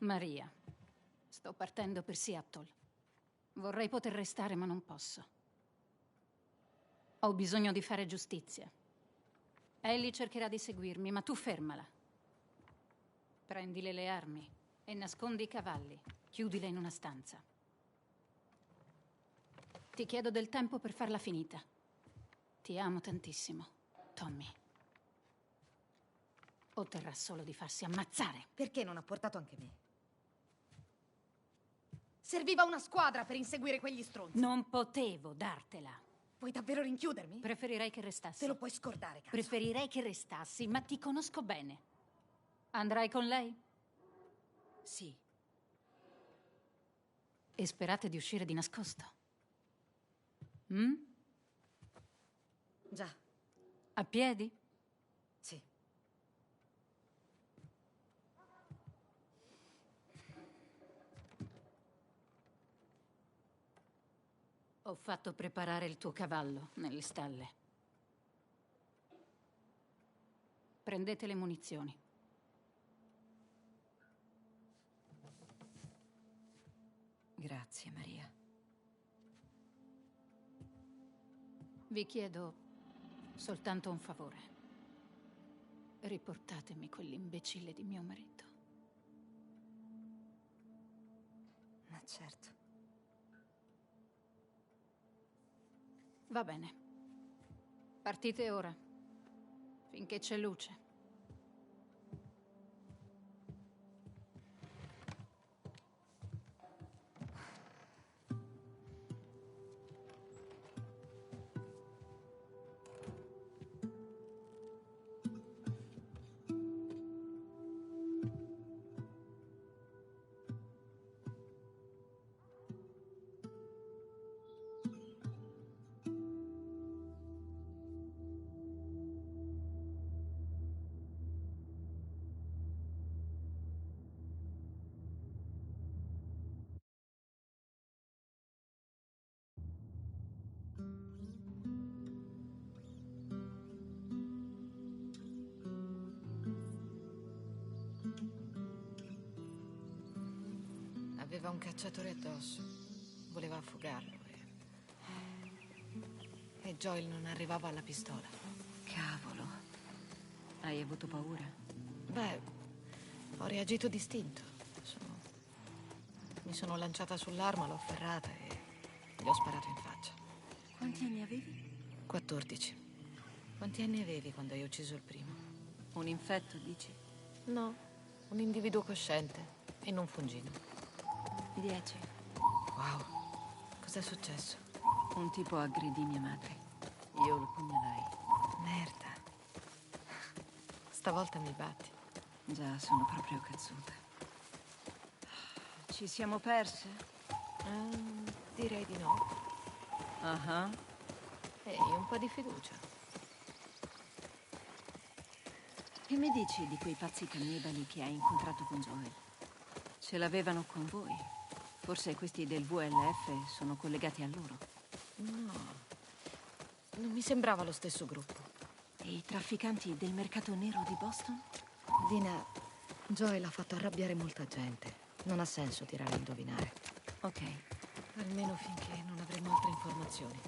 Maria, sto partendo per Seattle. Vorrei poter restare, ma non posso. Ho bisogno di fare giustizia. Ellie cercherà di seguirmi, ma tu fermala. Prendile le armi e nascondi i cavalli. Chiudila in una stanza. Ti chiedo del tempo per farla finita. Ti amo tantissimo, Tommy. Otterrà solo di farsi ammazzare. Perché non ha portato anche me? Serviva una squadra per inseguire quegli stronzi. Non potevo dartela. Vuoi davvero rinchiudermi? Preferirei che restassi. Te lo puoi scordare, cazzo. Preferirei che restassi, ma ti conosco bene. Andrai con lei? Sì. E sperate di uscire di nascosto? Già. A piedi? Sì. Ho fatto preparare il tuo cavallo nelle stalle. Prendete le munizioni. Grazie, Maria. Vi chiedo soltanto un favore. Riportatemi quell'imbecille di mio marito. Ma certo. Va bene. Partite ora, finché c'è luce. Aveva un cacciatore addosso. Voleva affogarlo e Joel non arrivava alla pistola. Cavolo. Hai avuto paura? Beh, ho reagito d'istinto. Mi sono lanciata sull'arma, l'ho afferrata e gli ho sparato in faccia. Quanti anni avevi? 14. Quanti anni avevi quando hai ucciso il primo? Un infetto, dici? No, un individuo cosciente e non fungino. 10. Wow, cos'è successo? Un tipo aggredì mia madre. Io lo pugnalai. Merda. Stavolta mi batti. Già, sono proprio cazzuta. Ci siamo perse? Direi di no. Ah. Ehi, un po' di fiducia. Che mi dici di quei pazzi cannibali che hai incontrato con Joel? Ce l'avevano con voi? Forse questi del VLF sono collegati a loro. No, non mi sembrava lo stesso gruppo. E i trafficanti del mercato nero di Boston? Dina, Joel ha fatto arrabbiare molta gente. Non ha senso tirare a indovinare. Ok. Almeno finché non avremo altre informazioni.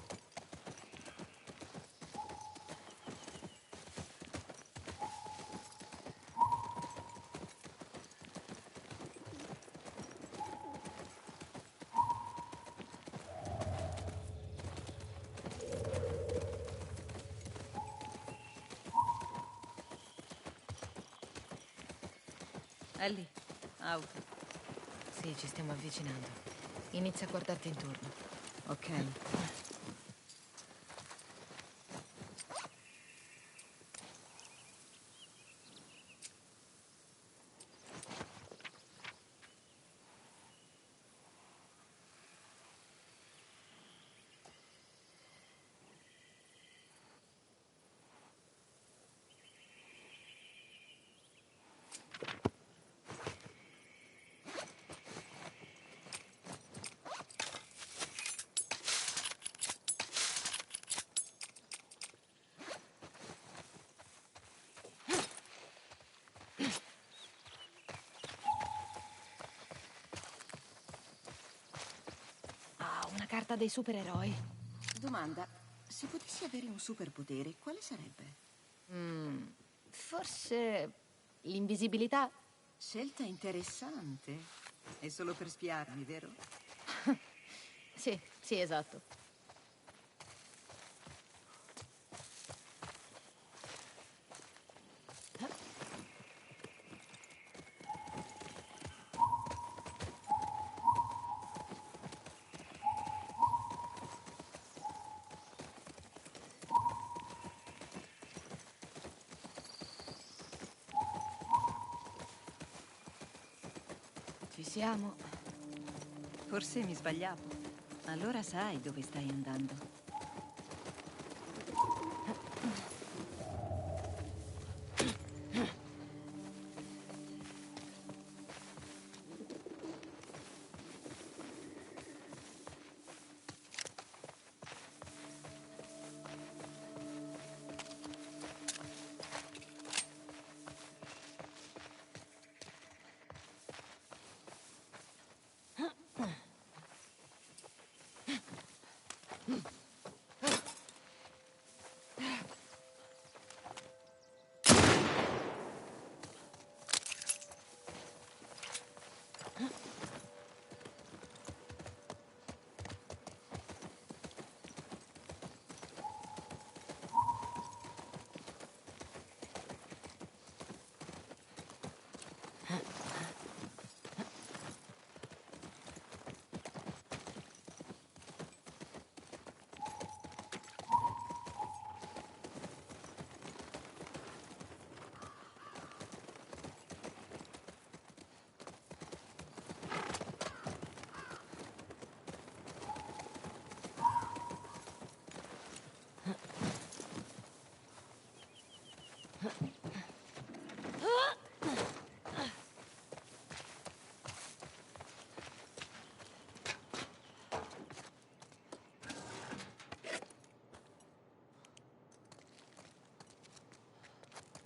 Ellie, auto. Sì, ci stiamo avvicinando. Inizia a guardarti intorno. Ok. Una carta dei supereroi. Domanda, se potessi avere un superpotere, quale sarebbe? Forse l'invisibilità? Scelta interessante. È solo per spiarmi, vero? Sì, esatto. Ci siamo. Forse mi sbagliavo. Allora sai dove stai andando.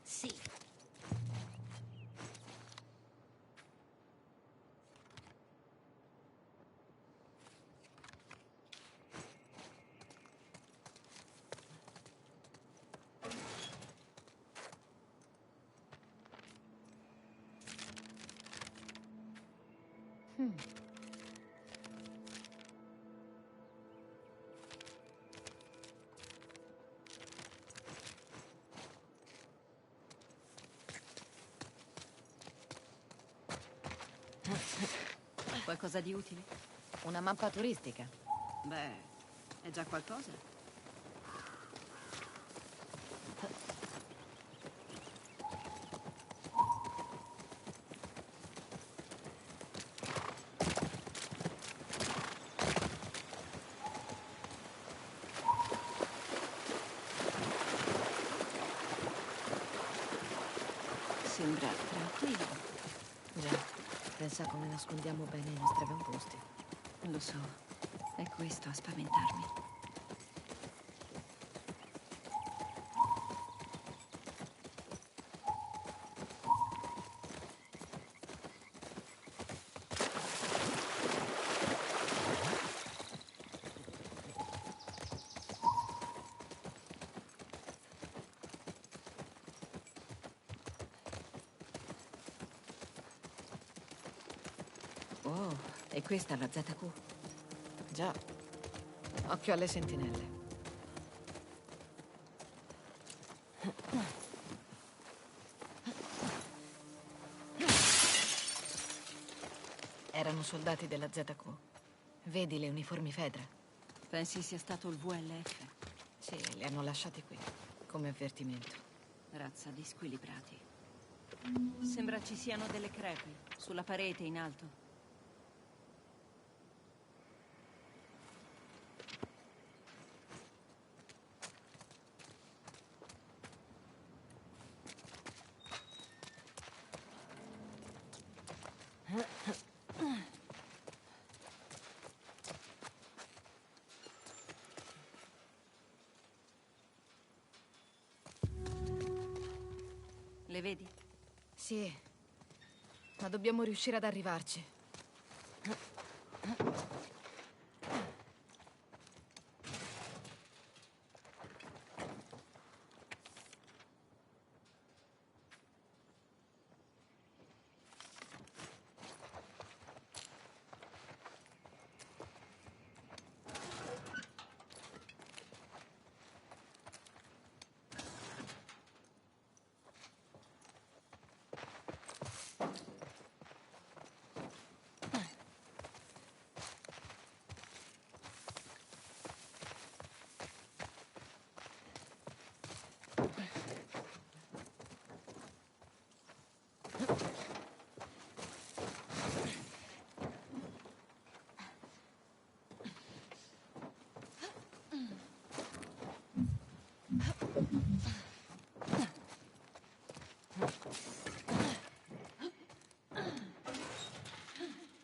Sì. Qualcosa di utile? Una mappa turistica. Beh, è già qualcosa. Sembra tranquillo. Già, pensa come nascondiamo bene i nostri avamposti. Lo so, è questo a spaventarmi. Oh, e questa è la ZQ? Già. Occhio alle sentinelle. Erano soldati della ZQ. Vedi le uniformi Fedra? Pensi sia stato il VLF? Sì, li hanno lasciati qui, come avvertimento. Razza di squilibrati. Sembra ci siano delle crepe, sulla parete in alto. Le vedi? Sì, ma dobbiamo riuscire ad arrivarci.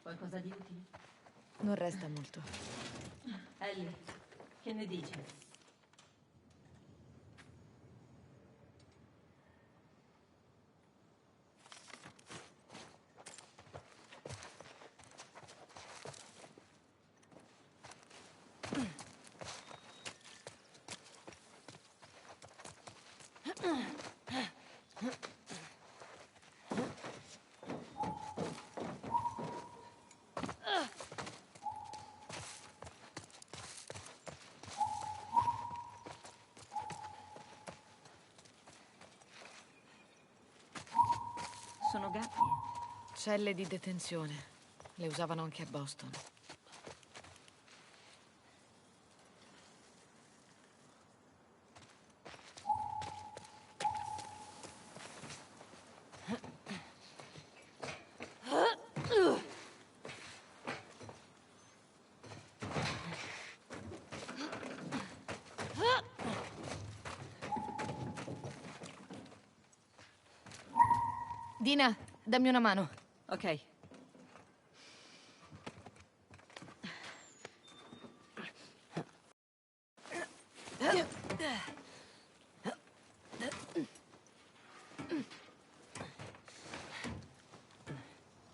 Qualcosa di utile? Non resta molto. Ellie, che ne dici? Sono gabbie. Celle di detenzione. Le usavano anche a Boston. Dina, dammi una mano. Ok.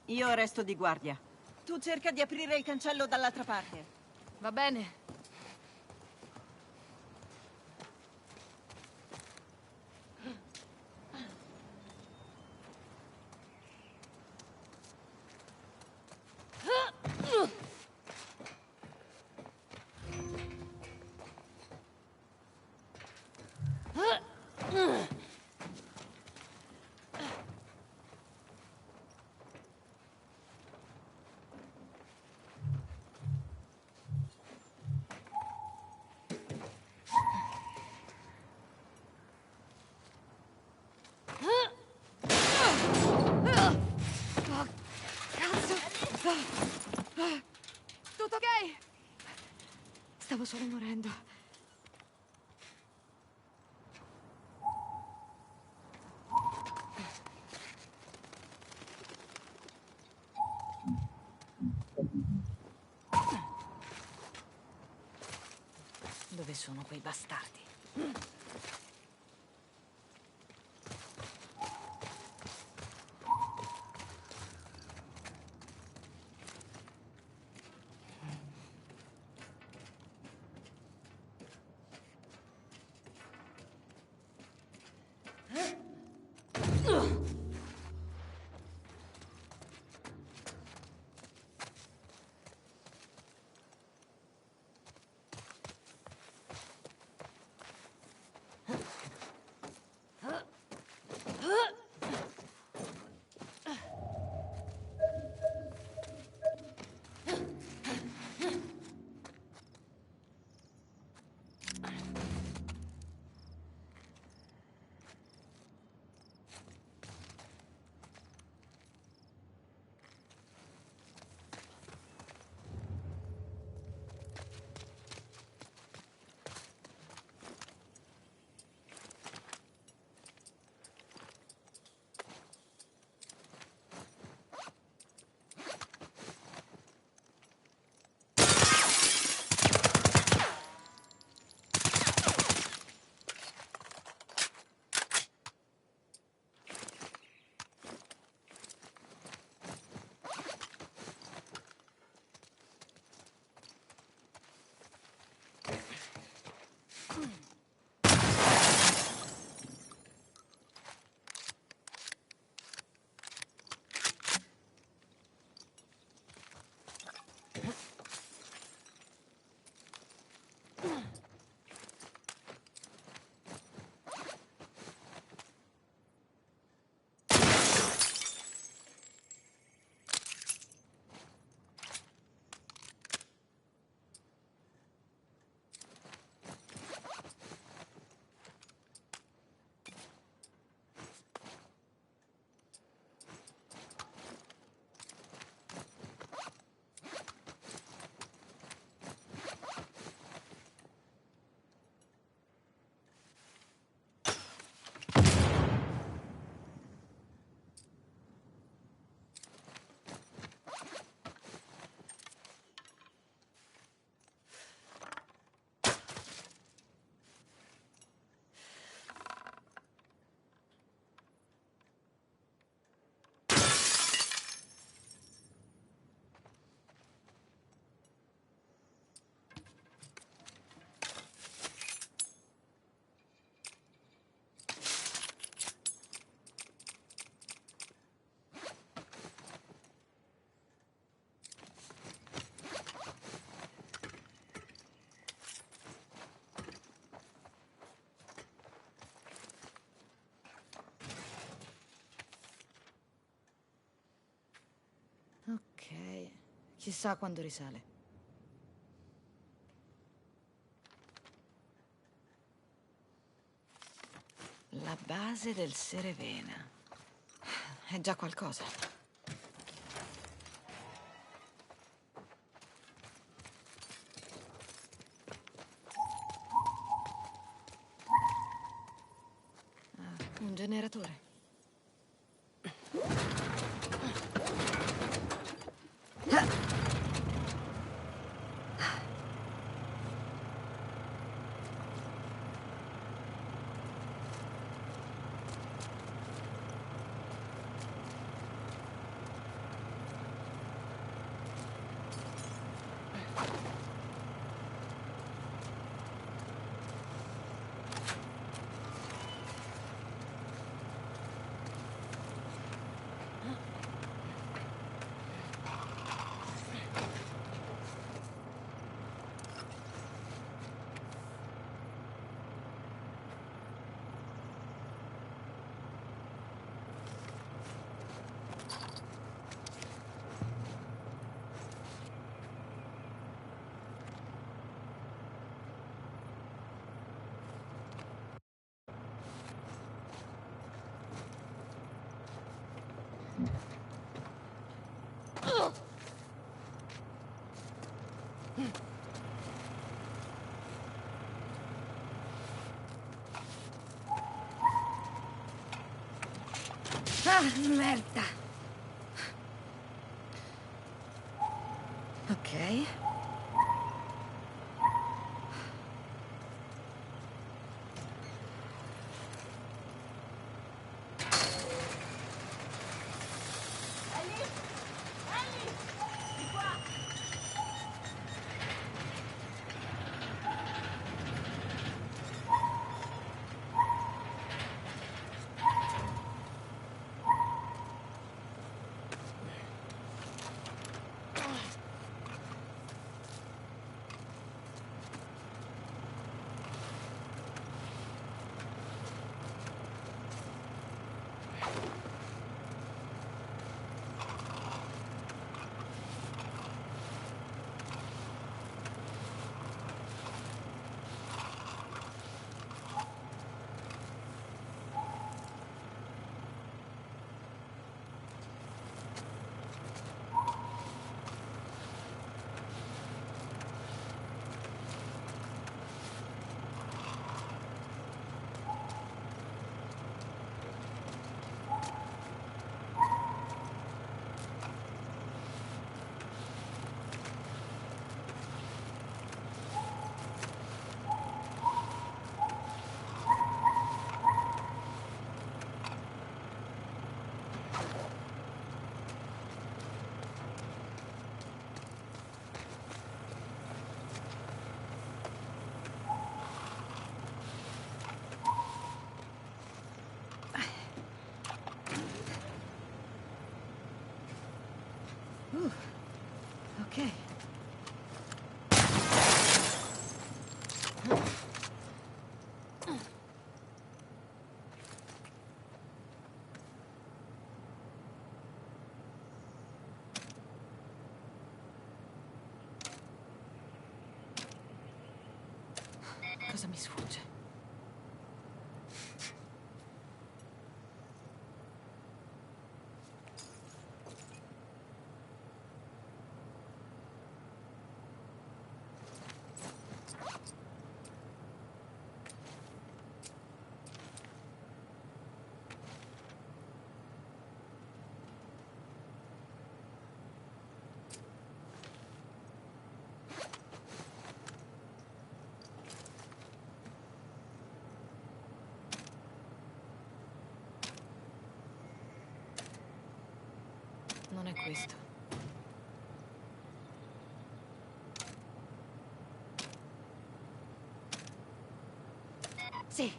Io resto di guardia. Tu cerca di aprire il cancello dall'altra parte. Va bene. Tutto ok? Stavo solo morendo. Dove sono quei bastardi? Ok, chissà quando risale. La base del Serevena. È già qualcosa. Un generatore. Ah, merda! Ok. Cosa mi sfugge? Non è questo. Sì.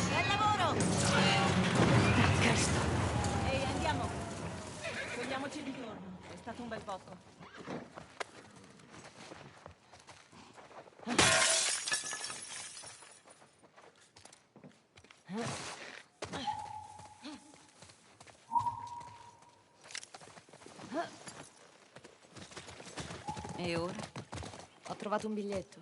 Bel lavoro! Cristo. Ehi, andiamo! Togliamoci di torno. È stato un bel botto. E ora? Ho trovato un biglietto.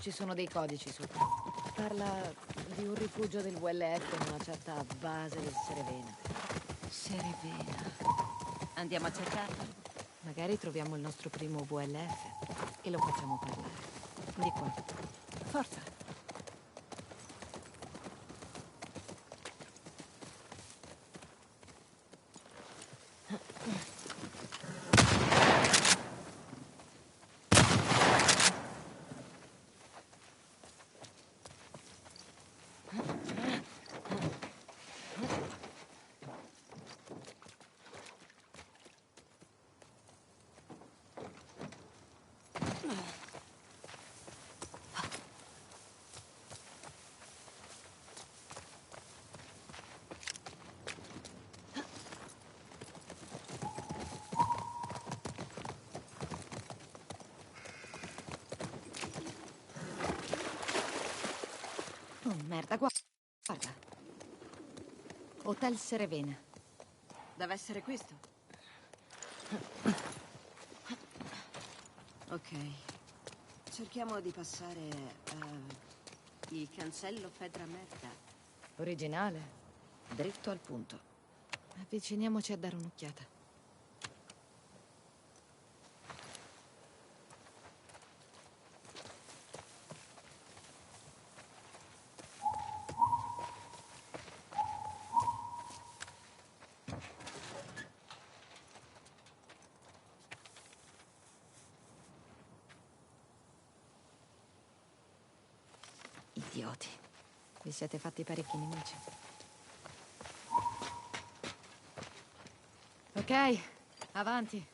Ci sono dei codici sopra. Parla di un rifugio del WLF in una certa base del Serevena. Serevena. Andiamo a cercarlo? Magari troviamo il nostro primo WLF e lo facciamo parlare. Di qua. Forza. Oh, merda, guarda. Hotel Serevena. Deve essere questo. Ok. Cerchiamo di passare il cancello Fedra Merda. Originale. Dritto al punto. Avviciniamoci a dare un'occhiata. Idioti. Vi siete fatti parecchi nemici. Ok, avanti.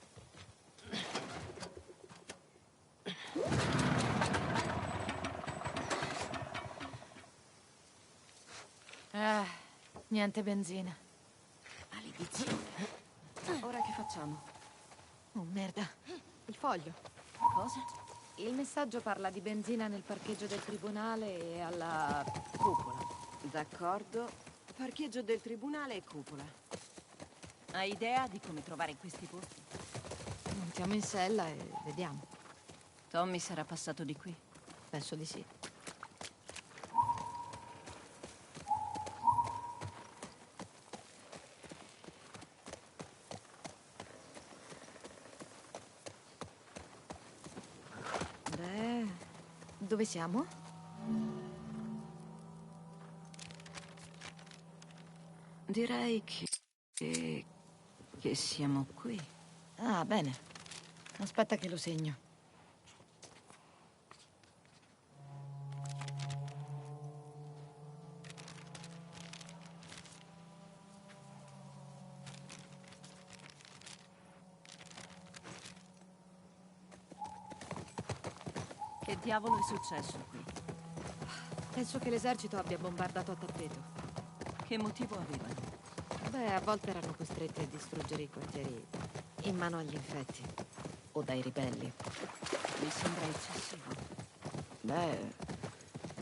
Niente benzina. Maledizione. Ora che facciamo? Oh, merda. Il foglio. Cosa? Il messaggio parla di benzina nel parcheggio del tribunale e alla cupola. D'accordo. Parcheggio del tribunale e cupola. Hai idea di come trovare questi posti? Montiamo in sella e vediamo. Tommy sarà passato di qui? Penso di sì. Beh, dove siamo? Direi che siamo qui. Ah, bene. Aspetta che lo segno. Che diavolo è successo qui? Penso che l'esercito abbia bombardato a tappeto. Che motivo avevano? Beh, a volte erano costretti a distruggere i quartieri in mano agli infetti. o dai ribelli. Mi sembra eccessivo. Beh,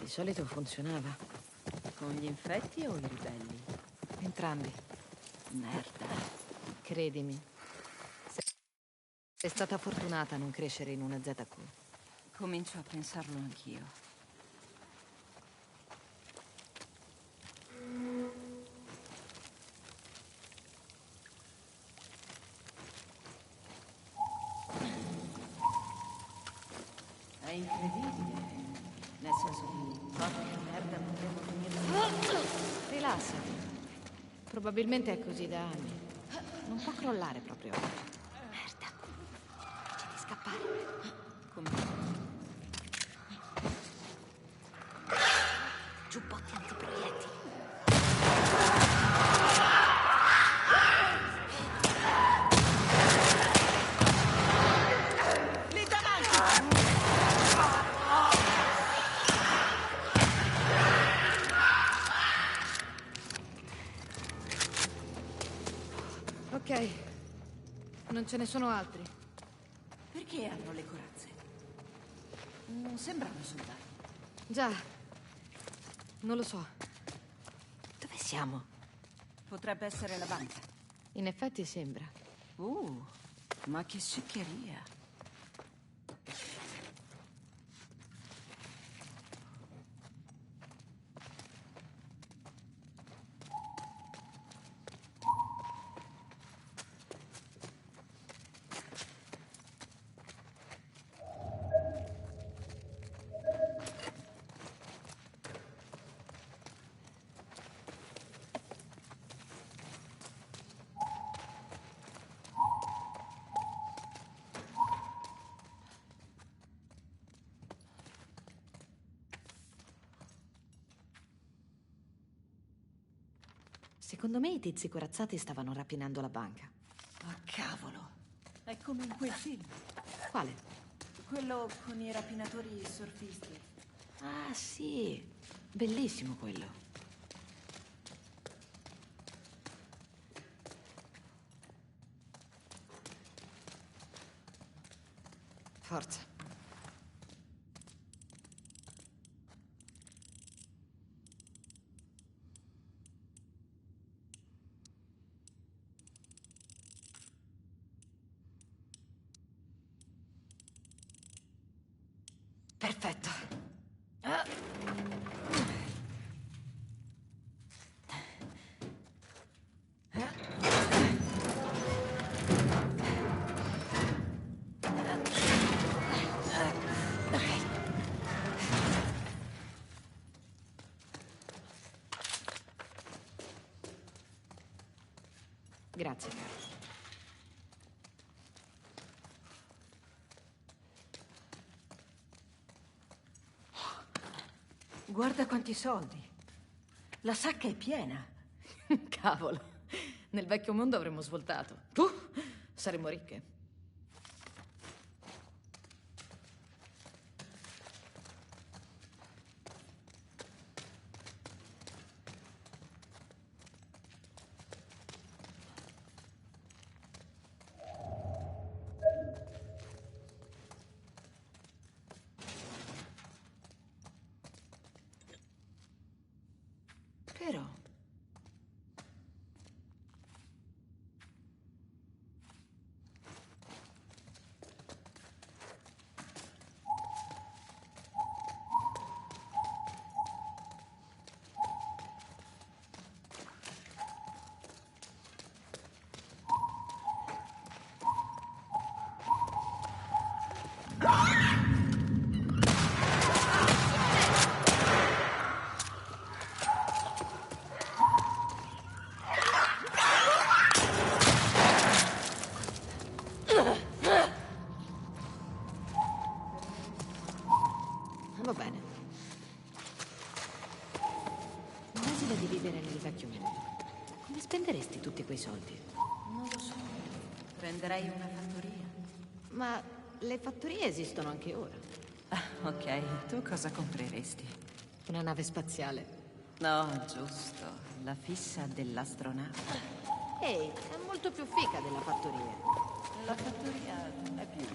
di solito funzionava. Con gli infetti o i ribelli? Entrambi. Merda. Credimi. Sei stata fortunata a non crescere in una ZQ. Comincio a pensarlo anch'io. È incredibile. Nel senso che porca merda potremmo finire. Rilassati. Probabilmente è così da anni. Non può crollare proprio oggi. Merda. Devi scappare. Come? Giubbotti antiproiettili. Lì davanti! Ok. Non ce ne sono altri. Perché hanno le corazze? Non sembrano soldati. Già. Non lo so. Dove siamo? Potrebbe essere la banca. In effetti sembra. Ma che succheria. Secondo me i tizi corazzati stavano rapinando la banca. Ah, cavolo. È come in quel film. Quale? Quello con i rapinatori surfisti. Ah, sì. Bellissimo quello. Forza. Perfetto. Grazie, caro. Guarda quanti soldi. La sacca è piena. Cavolo. Nel vecchio mondo avremmo svoltato. Saremmo ricche. Però... Va bene. Immagina di vivere nel vecchio mondo. Come spenderesti tutti quei soldi? non lo so. Prenderei una fattoria. Ma le fattorie esistono anche ora. Ah, ok. Tu cosa compreresti? Una nave spaziale. No, giusto. La fissa dell'astronave. Ehi, è molto più fica della fattoria. La fattoria è più.